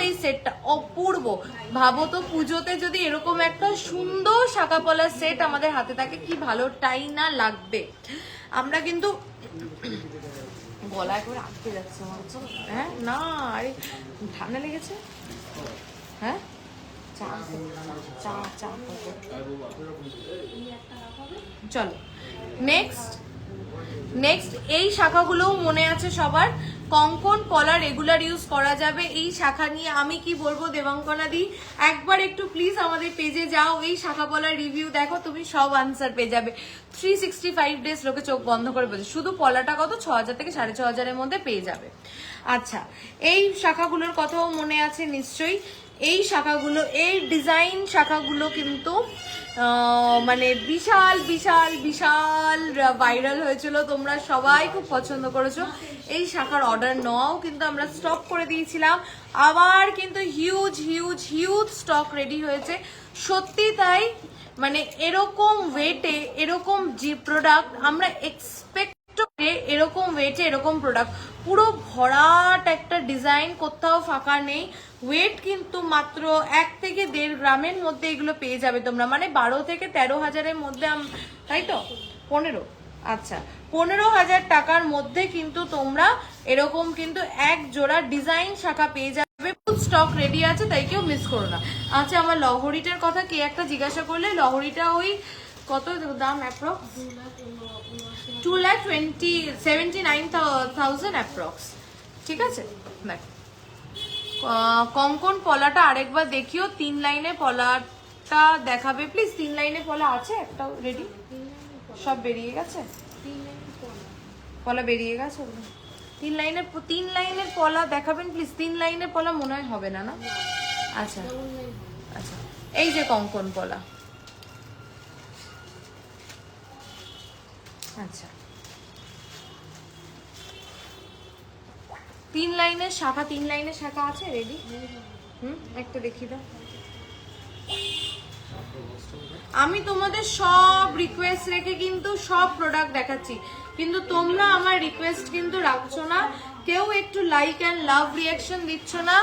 এই সেটটা অপূর্ব। ভাবো তো পুজোতে যদি এরকম একটা সুন্দর শাখা পলার সেট আমাদের হাতে থাকে, কি ভালোটাই না লাগবে। আমরা কিন্তু গলায় করে আটকে যাচ্ছে আমার। হ্যাঁ না, আরে ঠান্ডা লেগেছে। হ্যাঁ, চলো নেক্সট এই শাখাগুলোও মনে আছে সবার। কঙ্কন পলা রেগুলার ইউজ করা যাবে। এই শাখা নিয়ে আমি কি বলবো দেবাঙ্কনা দি, একবার একটু প্লিজ আমাদের পেজে যাও, এই শাখা পলার রিভিউ দেখো, তুমি সব আনসার পেয়ে যাবে। 365 ডেজ লোকে চোখ বন্ধ করে বলছে। শুধু পলাটা কত? 6,000 থেকে 6,500-এর মধ্যে পেয়ে যাবে। আচ্ছা, এই শাখাগুলোর কথাও মনে আছে নিশ্চয়ই। এই শাখাগুলো, এই ডিজাইন শাখাগুলো কিন্তু মানে বিশাল বিশাল বিশাল ভাইরাল হয়েছিল। তোমরা সবাই খুব পছন্দ করেছো। এই শাখার অর্ডার নেওয়াও কিন্তু আমরা স্টপ করে দিয়েছিলাম। আবার কিন্তু huge huge huge stock ready হয়েছে। সত্যি তাই, মানে এরকম ওয়েটে এরকম যে প্রোডাক্ট আমরা এক্সপেক্ট, এরকম ওয়েটে এরকম প্রোডাক্ট, পুরো ভরাট একটা ডিজাইন, কোথাও ফাঁকা নেই। ওয়েট কিন্তু মাত্র 1 থেকে 1.5 গ্রামের মধ্যে এগুলো পেয়ে যাবে তোমরা। মানে 12 থেকে 13,000-এর মধ্যে, তাই তো 15, আচ্ছা 15,000 টাকার মধ্যে কিন্তু তোমরা এরকম কিন্তু এক জোড়া ডিজাইন শাখা পেয়ে যাবে। স্টক রেডি আছে, তাই কেউ মিস করো না। আচ্ছা, আমার লহরিটার কথা কে একটা জিজ্ঞাসা করলে, লহরিটা ওই কত দাম? Approx 2,79,000 approx. ঠিক আছে, দেখ কঙ্কন পলাটা আরেকবার দেখিও। 3 লাইনের পলাটা দেখাবে প্লিজ। 3 লাইনের পলা আছে একটা রেডি? সব বেরিয়ে গেছে, পলা বেরিয়ে গেছে। 3 লাইনের পলা দেখাবেন প্লিজ। 3 লাইনের পলা মনে হয় হবে না, না? আচ্ছা আচ্ছা, এই যে কঙ্কন পলা, আচ্ছা, 3 লাইনের শাখা, 3 লাইনের শাখা আছে রেডি? একটা দেখি দাও। আমি তোমাদের সব রিকোয়েস্ট রেখে কিন্তু সব প্রোডাক্ট দেখাচ্ছি, কিন্তু তোমরা আমার রিকোয়েস্ট কিন্তু রাখছো না। কেউ একটু লাইক অ্যান্ড লাভ রিয়াকশন দিচ্ছ না,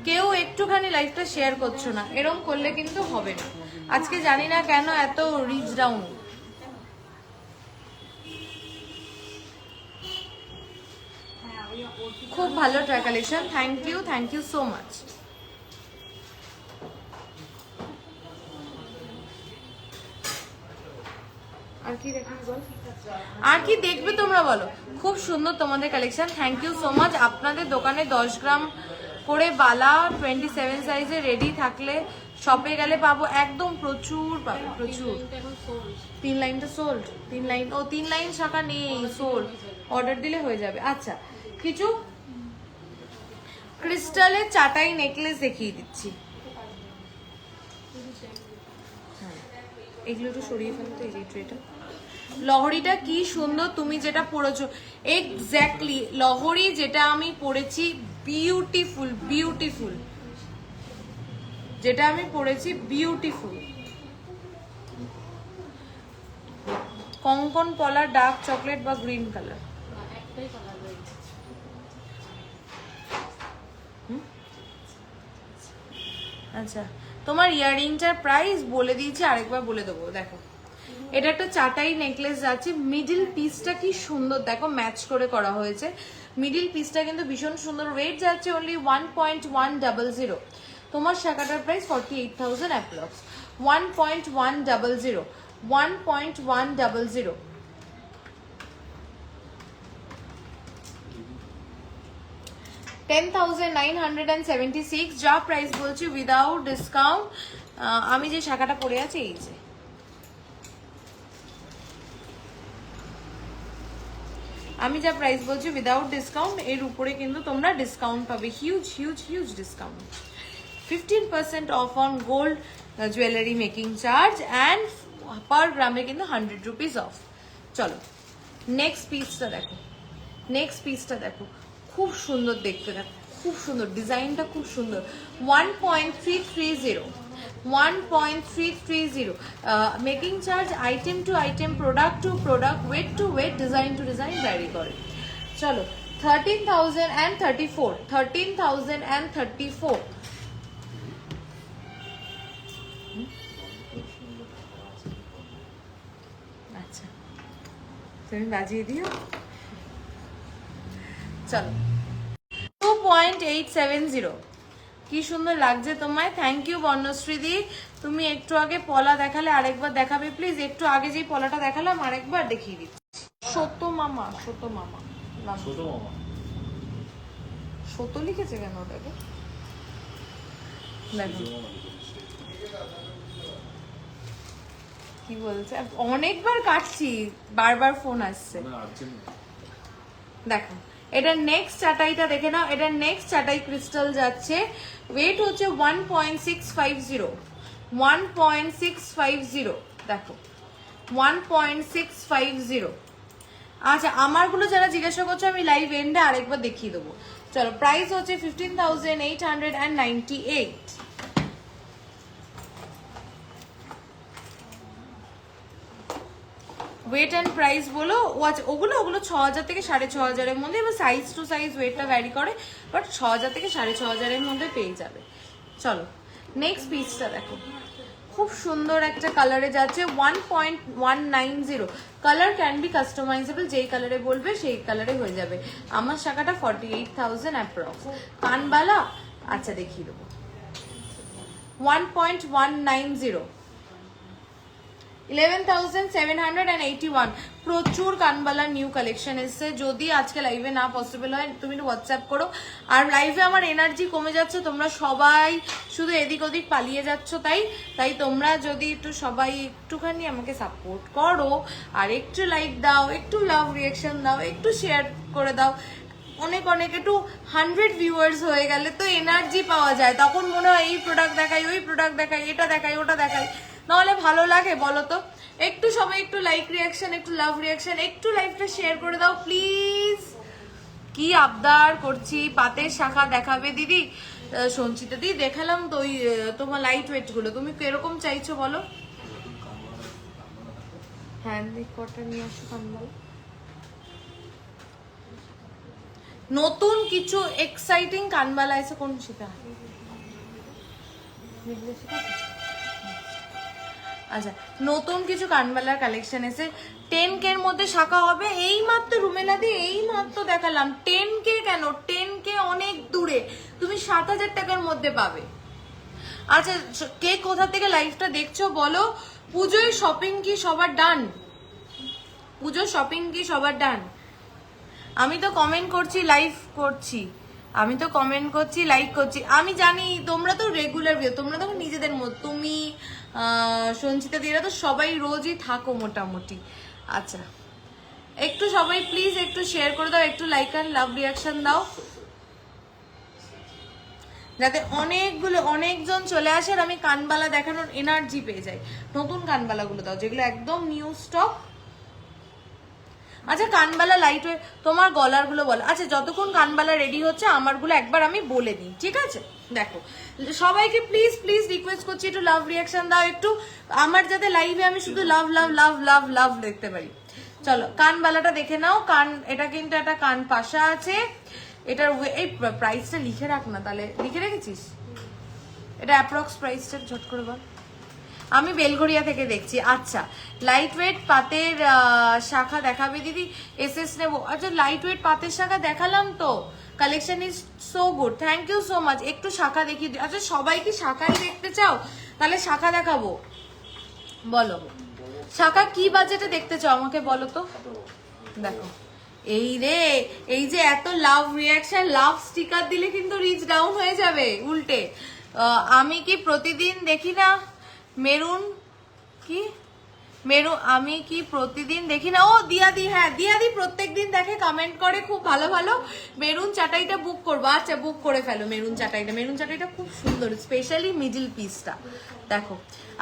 কেউ একটুখানি লাইভটা শেয়ার করছো না। এরকম করলে কিন্তু হবে না। আজকে জানি না কেন এত রিচ ডাউন। খুব ভালো try collection, thank you so much. আর কি দেখবি বল, আর কি দেখবে তোমরা বলো? খুব সুন্দর তোমাদের collection, thank you so much. আপনাদের দোকানে 10 গ্রাম করে বালা 27 সাইজে রেডি থাকলে শপে গেলে পাবো, একদম প্রচুর পাবো, প্রচুর। 3 লাইনটা সোল্ড, 3 লাইন, ও 3 লাইন শাখা নেই, সোল্ড, অর্ডার দিলে হয়ে যাবে। আচ্ছা, কিছু ক্রিস্টালের চাটাই নেকলেস দেখিয়ে দিচ্ছি। এগুলো একটু সরিয়ে ফেলতো, এই ট্রেটা। লহরিটা কি সুন্দর, তুমি যেটা পরেছো এক্স্যাক্টলি লহরি যেটা আমি পরেছি, বিউটিফুল বিউটিফুল, যেটা আমি পরেছি বিউটিফুল। কঙ্কন পলা, ডার্ক চকলেট বা গ্রিন কালার? একটাই কালার রয়েছে। আচ্ছা, তোমার ইয়াররিংটার প্রাইস বলে দিয়েছি, আরেকবার বলে দেবো। দেখো, এটা একটা চাটাই নেকলেস আছে, মিডিল পিসটা কি সুন্দর দেখো, ম্যাচ করে করা হয়েছে। মিডিল পিসটা কিন্তু ভীষণ সুন্দর। ওয়েট যাচ্ছে অনলি 1.100। তোমার শাখাটার প্রাইস 48,000 অ্যাপ্রক্স। 1.100, 1.100। $10,976 যা প্রাইস বলছি উইদাউট ডিসকাউন্ট। আমি যে শাখাটা পরে আছি এই যে, আমি যা প্রাইস বলছি উইদাউট ডিসকাউন্ট, এর উপরে কিন্তু তোমরা ডিসকাউন্ট পাবে, huge huge huge discount. 15% off on gold jewellery making charge and per গ্রামে কিন্তু 100 রুপিস অফ। চলো নেক্সট পিসটা দেখো, নেক্সট পিসটা দেখো, খুব সুন্দর দেখতে, দেখো খুব সুন্দর ডিজাইনটা, খুব সুন্দর। 1.330, 1.330 making charge item to item, product to product, weight to weight, design to design vary করে। চলো 13,034, 13,034। আচ্ছা, তুমি বাজিয়ে দিও। চলো 2.870, কি সুন্দর লাগছে তোমায়, থ্যাংক ইউ বর্ণশ্রীদি। তুমি একটু আগে পলা দেখালে, আরেকবার দেখাবে প্লিজ। একটু আগে যেই পলাটা দেখালাম আরেকবার দেখিয়ে দিচ্ছি। সত্য মামা, সত্য মামা, ছোট মামা, সত্য লিখেছে কেন ওটাকে? দেখো কি বলছে, অনেকবার কাটছি, বারবার ফোন আসছে। দেখো এটা নেক্সট চাটাইটা দেখে নাও, এটা নেক্সট চাটাই ক্রিস্টাল যাচ্ছে। ওয়েট হচ্ছে 1.650, 1.650। দেখো 1.650। আচ্ছা, আমারগুলো যারা জিজ্ঞাসা করছো আমি লাইভ এন্ডে আরেকবার দেখিয়ে দেবো। চলো, প্রাইস হচ্ছে 15,898। ওয়েট অ্যান্ড প্রাইস বলো। ও আচ্ছা, ওগুলো 6,000 থেকে 6,500 মধ্যে, এবার সাইজ টু সাইজ ওয়েটটা ভ্যারি করে, বাট 6,000 থেকে 6,500 মধ্যে পেয়ে যাবে। চলো নেক্সট পিসটা দেখো, খুব সুন্দর একটা কালারে যাচ্ছে। 1.190, কালার ক্যান বি কাস্টমাইজেবল, যেই কালারে বলবে সেই কালারে হয়ে যাবে। আমার শাখাটা 48,000 অ্যাপ্রক্স। কানবালা আচ্ছা দেখিয়ে দেবো, 1.190, 11,781। প্রচুর কানবালা নিউ কালেকশন এসছে। যদি আজকে লাইভে না পসিবল হয় তুমি হোয়াটসঅ্যাপ করো। আর লাইভে আমার এনার্জি কমে যাচ্ছে, তোমরা সবাই শুধু এদিক ওদিক পালিয়ে যাচ্ছ, তাই তোমরা যদি একটু সবাই একটুখানি আমাকে সাপোর্ট করো, আর একটু লাইক দাও, একটু লাভ রিয়াকশন দাও, একটু শেয়ার করে দাও। অনেক অনেক একটু 100 ভিউয়ার্স হয়ে গেলে তো এনার্জি পাওয়া যায়, তখন মনে হয় এই প্রোডাক্ট দেখাই, ওই প্রোডাক্ট দেখাই, এটা দেখাই, ওটা দেখাই, নাহলে ভালো লাগে বলো তো? একটু সবাই একটু লাইক রিয়াকশন, একটু লাভ রিয়াকশন, একটু লাইভটা শেয়ার করে দাও প্লিজ। কি আবদার করছি, পাতের শাখা দেখাবে দিদি। সঞ্চিতা দিদি দেখালাম তো ওই তোমার লাইট ওয়েট গুলো, তুমি কিরকম চাইছো বলো? হ্যাঁ কটা নিয়ে আসো কানবালা। নতুন কিছু এক্সাইটিং কানবালা এসে কোন সেটা? আচ্ছা, নতুন কিছু কানবালার কালেকশন এসে 10K এর মধ্যে শাখা হবে। এই মাত্র রুমেলা দিয়ে এই মাত্র দেখালাম। 10K কেন, 10K অনেক দূরে, তুমি 7,000 টাকার মধ্যে পাবে। আচ্ছা, কে কোথা থেকে লাইভটা দেখছো বলো? পুজোয় শপিং কি সবার ডান? পুজোর শপিং কি সবার ডান? আমি তো কমেন্ট করছি, লাইভ করছি, আমি তো কমেন্ট করছি, লাইক করছি। আমি জানি তোমরা তো রেগুলার ভিউ, তোমরা তো নিজেদের মতো, তুমি সঞ্চিতা দিরা তো সবাই রোজই থাকো মোটামুটি। আচ্ছা, একটু সবাই প্লিজ একটু শেয়ার করে দাও, একটু লাইক আর লাভ রিয়াকশন দাও, যাতে অনেকজন চলে আসে আর আমি কানবালা দেখানোর এনার্জি পেয়ে যাই। নতুন কানবালাগুলো দাও যেগুলো একদম নিউ স্টক। আচ্ছা, কানবালা লাইট ওয়েট, তোমার গলার গুলো বলো। আচ্ছা, যতক্ষণ কানবালা রেডি হচ্ছে আমারগুলো একবার আমি বলে দিই, ঠিক আছে? দেখো সবাইকে প্লিজ প্লিজ রিকোয়েস্ট করছি একটু লাভ রিয়াকশন দাও, একটু আমার যাতে লাইভে আমি শুধু লাভ লাভ লাভ লাভ লাভ দেখতে পারি। চলো কানবালাটা দেখে নাও। এটা কিন্তু একটা কান পাশা আছে। এটার এই প্রাইসটা লিখে রাখ না, তাহলে লিখে রেখেছিস? এটা অ্যাপ্রক্স প্রাইসটা ঝট করে বল। আমি বেলঘরিয়া থেকে দেখছি। আচ্ছা, লাইট ওয়েট পাতের শাখা দেখাবে দিদি, এসএস নেব। আচ্ছা, লাইট ওয়েট পাতের শাখা দেখালাম তো, collection is so good, thank you so much. একটু শাখা দেখিয়ে দিই। আচ্ছা, সবাই কি শাখাই দেখতে চাও? তাহলে শাখা দেখাবো, বলো শাখা কি বাজেটে দেখতে চাও আমাকে বলো তো। দেখো এই রে, এই যে এত লাভ রিয়াকশন, লাভ স্টিকার দিলে কিন্তু রিচ ডাউন হয়ে যাবে উল্টে। আমি কি প্রতিদিন দেখি না মেরুন, কি মেরুন আমি কি প্রতিদিন দেখি না? ও দিয়াদি, হ্যাঁ দিয়াদি প্রত্যেকদিন দেখে, কমেন্ট করে খুব ভালো ভালো। মেরুন চাটাইটা বুক করবো। আচ্ছা, বুক করে ফেলো মেরুন চাটাইটা। মেরুন চাটাইটা খুব সুন্দর, স্পেশালি মিডল পিসটা। দেখো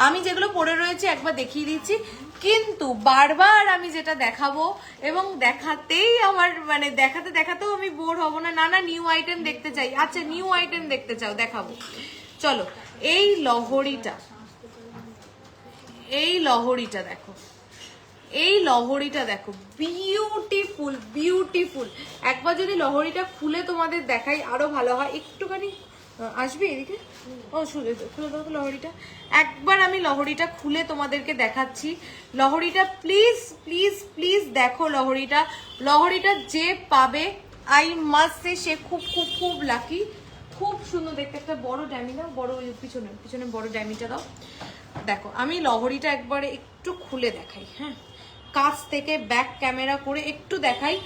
আমি যেগুলো পরে রয়েছে একবার দেখিয়ে দিচ্ছি, কিন্তু বারবার আমি যেটা দেখাবো এবং দেখাতেই আমার মানে দেখাতে দেখাতেও আমি বোর হব না। না না, নিউ আইটেম দেখতে চাই। আচ্ছা, নিউ আইটেম দেখতে চাও, দেখাবো। চলো, এই লহরিটা, এই লহরিটা দেখো, এই লহরিটা দেখো, বিউটিফুল বিউটিফুল। একবার যদি লহরিটা খুলে তোমাদের দেখাই আরো ভালো হয়। একটুখানি আসবে এদিকে, ও শুনে খুলে দাও তো লহরিটা। একবার আমি লহরিটা খুলে তোমাদেরকে দেখাচ্ছি। লহরিটা প্লিজ প্লিজ প্লিজ দেখো। লহরিটা যে পাবে আই মাস্ট সে, সে খুব খুব খুব লাকি। খুব সুন্দর দেখতে, একটা বড় ড্যামি দাও, বড় পিছনে বড় ড্যামিটা দাও। দেখো আমি লহরিটা একবারে একটু খুলে দেখাই, হ্যাঁ কাছ থেকে ব্যাক ক্যামেরা করে একটু দেখাই।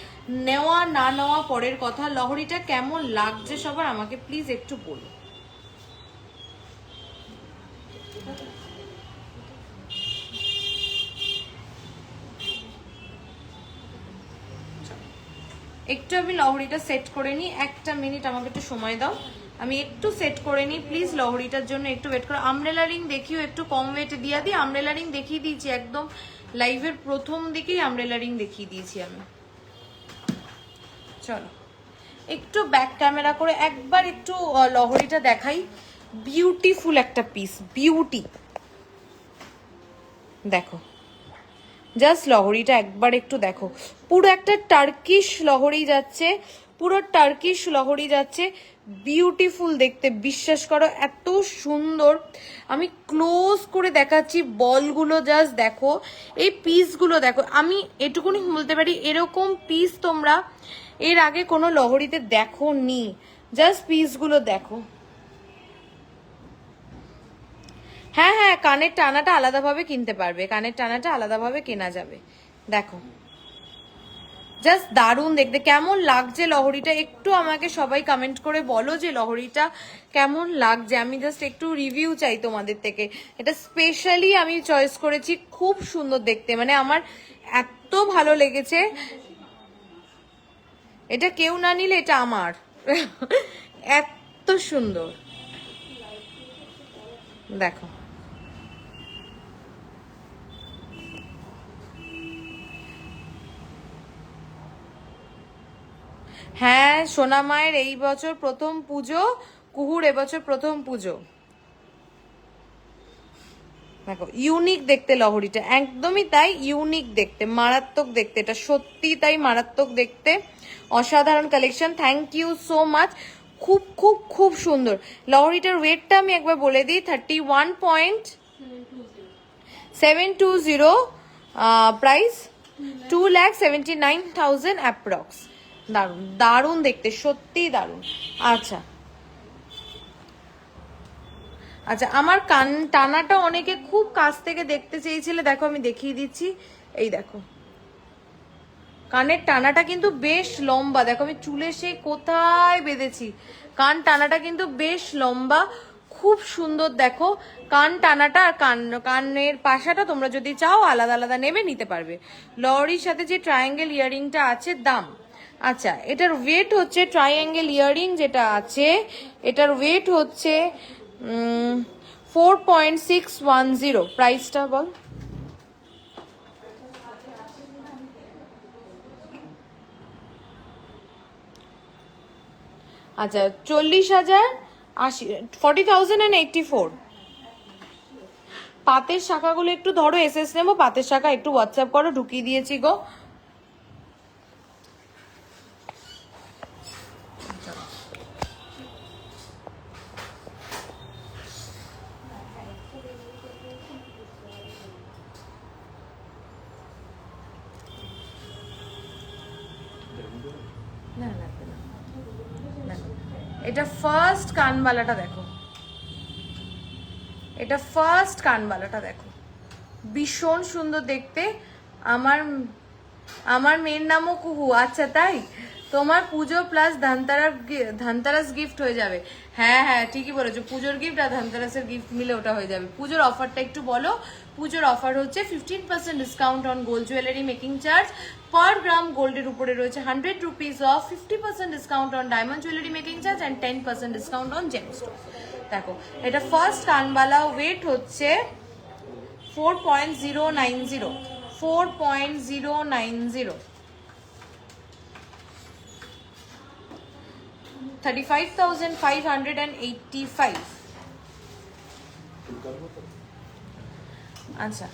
নেওয়া না নেওয়া পরের কথা। লহরিটা কেমন লাগছে সবার আমাকে প্লিজ একটু বলো। একটু আমি লহরিটা সেট করে নিই, একটা মিনিট আমাকে একটু সময় দাও, আমি একটু সেট করে নিই প্লিজ। লহরিটার জন্য একটু ওয়েট করো। আমব্রেলা রিং দেখিও একটু কম ওয়েটে দিয়া দিই। আমব্রেলা রিং দেখিয়ে দিয়েছি একদম লাইভের প্রথম দিকেই, আমব্রেলা রিং দেখিয়ে দিয়েছি আমি। চলো একটু ব্যাক ক্যামেরা করে একবার একটু লহরিটা দেখাই। বিউটিফুল একটা পিস, বিউটি। দেখো জাস্ট লহরিটা একবার একটু দেখো, পুরো একটা টার্কিশ লহরি যাচ্ছে, পুরো টার্কিশ লহরি যাচ্ছে। বিউটিফুল দেখতে, বিশ্বাস করো এত সুন্দর। আমি ক্লোজ করে দেখাচ্ছি, বলগুলো জাস্ট দেখো, এই পিসগুলো দেখো। আমি এটুকুনি বলতে পারি এরকম পিস তোমরা এর আগে কোনো লহরিতে দেখো নি। জাস্ট পিসগুলো দেখো। হ্যাঁ হ্যাঁ, কানের টানাটা আলাদাভাবে কিনতে পারবে, কানের টানাটা আলাদাভাবে কেনা যাবে। দেখো জাস্ট দারুণ দেখতে। কেমন লাগছে লহরিটা একটু আমাকে সবাই কমেন্ট করে বলো যে লহরিটা কেমন লাগছে। আমি জাস্ট একটু রিভিউ চাই তোমাদের থেকে। এটা স্পেশালি আমি চয়েস করেছি, খুব সুন্দর দেখতে, মানে আমার এত ভালো লেগেছে। এটা কেউ না নিলে এটা আমার। এত সুন্দর দেখো। হ্যাঁ, সোনা মায়ের এই বছর প্রথম পুজো, কুহুর এবছর প্রথম পুজো। দেখো ইউনিক দেখতে লহরিটা, একদমই তাই, ইউনিক দেখতে, মারাত্মক দেখতে, এটা সত্যি তাই মারাত্মক দেখতে, অসাধারণ কালেকশন। থ্যাংক ইউ সো মাচ, খুব খুব খুব সুন্দর। লহরিটার ওয়েটটা আমি একবার বলে দিই, 31.720, প্রাইস 2,79,000 অ্যাপ্রক্স। দারুণ দারুণ দেখতে, সত্যি দারুণ। আচ্ছা আচ্ছা, আমার কান টানাটা অনেকে খুব কাছ থেকে দেখতে চেয়েছিলে, দেখো আমি দেখিয়ে দিচ্ছি, এই দেখো কানের টানাটা কিন্তু বেশ লম্বা, দেখো আমি চুলে সে কোথায় বেঁধেছি, কান টানাটা কিন্তু বেশ লম্বা, খুব সুন্দর। দেখো কান টানাটা আর কানের পাশাটা তোমরা যদি চাও আলাদা আলাদা নেবে, নিতে পারবে। লরির সাথে যে ট্রায়াঙ্গেল ইয়াররিংটা আছে, দাম, আচ্ছা এটার ওয়েট হচ্ছে, ট্রায়াঙ্গেল ইয়াররিং যেটা আছে এটার ওয়েট হচ্ছে 4.610। প্রাইসটা বল। আচ্ছা 40,080, 40,084। পাতের শাখাগুলো একটু ধরো, এসএস নেবো, পাতের শাখা একটু হোয়াটসঅ্যাপ করো, ঢুকিয়ে দিয়েছি গো। না লাগবে না, এটা ফার্স্ট কানবালাটা দেখো, এটা ফার্স্ট কানবালাটা দেখো, ভীষণ সুন্দর দেখতে। আমার আমার মেয়ের নামও কুহু। আচ্ছা তাই, তোমার পুজো প্লাস ধানতেরাস গিফট হয়ে যাবে। হ্যাঁ হ্যাঁ ঠিকই বলেছো, পুজোর গিফট আর ধানতেরাসের গিফট মিলে ওটা হয়ে যাবে। পুজোর অফারটা একটু বলো। পুজোর অফার হচ্ছে 15% discount on gold jewellery making charge, per gram গোল্ডের উপরে রয়েছে 100 rupees off, 50% discount on diamond jewellery making charge and 10% discount on gemstone. দেখো এটা ফার্স্ট কানবালা, ওয়েট হচ্ছে 4.090, 4.090, 35,585। আচ্ছা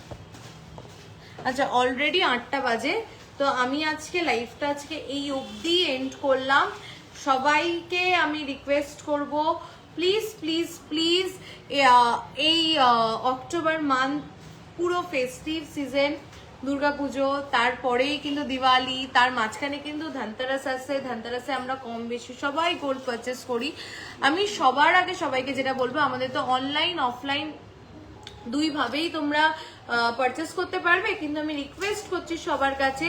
আচ্ছা, অলরেডি 8টা বাজে, তো আমি আজকে লাইভটা আজকে এই অবধি এন্ড করলাম। সবাইকে আমি রিকোয়েস্ট করব, প্লিজ প্লিজ প্লিজ, এই অক্টোবর মান্থ পুরো ফেস্টিভ সিজন, দুর্গাপুজো, তারপরেই কিন্তু দিওয়ালি, তার মাঝখানে কিন্তু ধানতেরাস আছে। ধানতেরাসে আমরা কম বেশি সবাই গোল্ড পারচেস করি। আমি সবার আগে সবাইকে যেটা বলবো, আমাদের তো অনলাইন অফলাইন দুইভাবেই তোমরা পারচেস করতে পারবে, কিন্তু আমি রিকোয়েস্ট করছি সবার কাছে,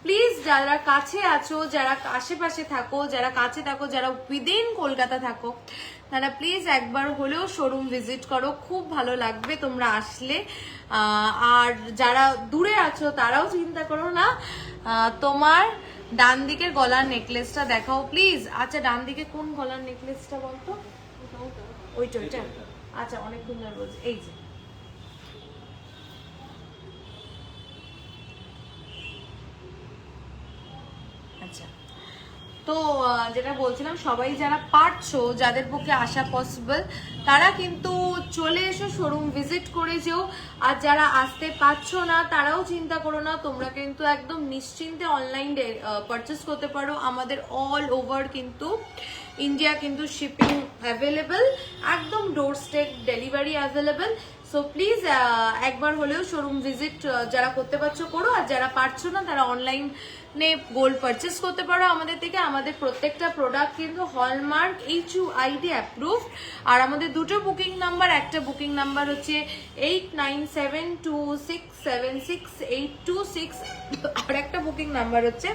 প্লিজ যারা কাছে আছো, যারা আশেপাশে থাকো, যারা কাছে থাকো, যারা উইদিন কলকাতা থাকো, তারা প্লিজ একবার হলেও শোরুম ভিজিট করো, খুব ভালো লাগবে তোমরা আসলে। আর যারা দূরে আছো তারাও চিন্তা করো না, তোমার ডান দিকের গলার নেকলেসটা দেখাও প্লিজ। আচ্ছা ডান দিকে কোন গলার নেকলেসটা বলতো? ওইটা ওইটা, আচ্ছা অনেকক্ষণ ধরে বলছি, এই যে আচ্ছা। তো যেটা বলছিলাম, সবাই যারা পারছো, যাদের পক্ষে আসা পসিবল, তারা কিন্তু চলে এসো, শোরুম ভিজিট করে যেও। আর যারা আসতে পারছো না তারাও চিন্তা করো না, তোমরা কিন্তু একদম নিশ্চিন্তে অনলাইন পারচেস করতে পারো। আমাদের অল ওভার কিন্তু ইন্ডিয়া কিন্তু শিপিং অ্যাভেলেবেল, একদম ডোর step delivery available. So please একবার হলেও শোরুম ভিজিট যারা করতে পারছো করো, আর যারা পারছো না তারা অনলাইনে গোল্ড পারচেস করতে পারো আমাদের থেকে। আমাদের প্রত্যেকটা প্রোডাক্ট কিন্তু হলমার্ক HUID অ্যাপ্রুভড। আর আমাদের দুটো বুকিং নাম্বার, একটা বুকিং নাম্বার হচ্ছে 8972676826, আর একটা বুকিং নাম্বার হচ্ছে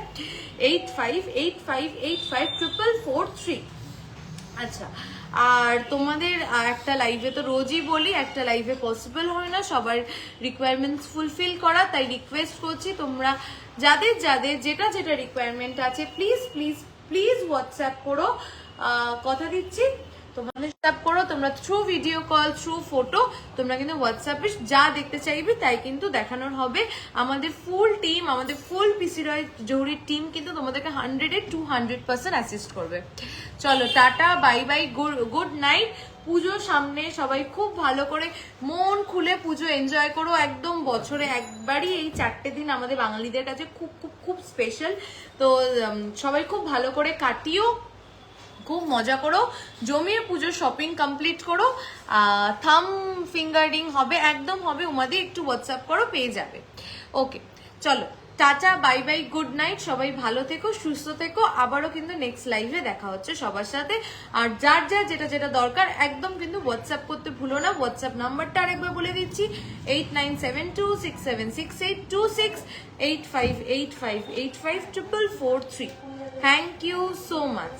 8585854443। আচ্ছা, আর তোমাদের একটা লাইভে তো রোজই বলি, একটা লাইভে পসিবল হয় না সবার রিকোয়ারমেন্টস ফুলফিল করা, তাই রিকোয়েস্ট করছি তোমরা যাদের যাদের যেটা যেটা রিকোয়ারমেন্ট আছে প্লিজ প্লিজ প্লিজ হোয়াটসঅ্যাপ করো। কথা দিচ্ছি তোমরা হোয়াটসঅ্যাপ করো, তোমরা through video call, through photo তোমরা কিন্তু হোয়াটসঅ্যাপে যা দেখতে চাইবে তাই কিন্তু দেখানোর হবে। আমাদের ফুল টিম, আমাদের ফুল পিসি রয় জহুরির টিম কিন্তু তোমাদেরকে 100-200% অ্যাসিস্ট করবে। চলো tata, bye bye, good night. পুজোর সামনে সবাই খুব ভালো করে মন খুলে পুজো এনজয় করো। একদম বছরে একবারই এই 4টে দিন আমাদের বাঙালিদের কাছে খুব খুব খুব স্পেশাল। তো সবাই খুব ভালো করে কাটিও, খুব মজা করো, জমিয়ে পুজোর শপিং কমপ্লিট করো। থাম ফিঙ্গারিং হবে, একদম হবে উমাদি, একটু হোয়াটসঅ্যাপ করো, পেয়ে যাবে। ওকে চলো tata, bye bye, good night. সবাই ভালো থেকো, সুস্থ থেকো। আবারও কিন্তু নেক্সট লাইভে দেখা হচ্ছে সবার সাথে। আর যার যার যেটা যেটা দরকার একদম কিন্তু হোয়াটসঅ্যাপ করতে ভুলো না। হোয়াটসঅ্যাপ নাম্বারটা আরেকবার বলে দিচ্ছি, 8972676826, 8585854443। Thank you so much.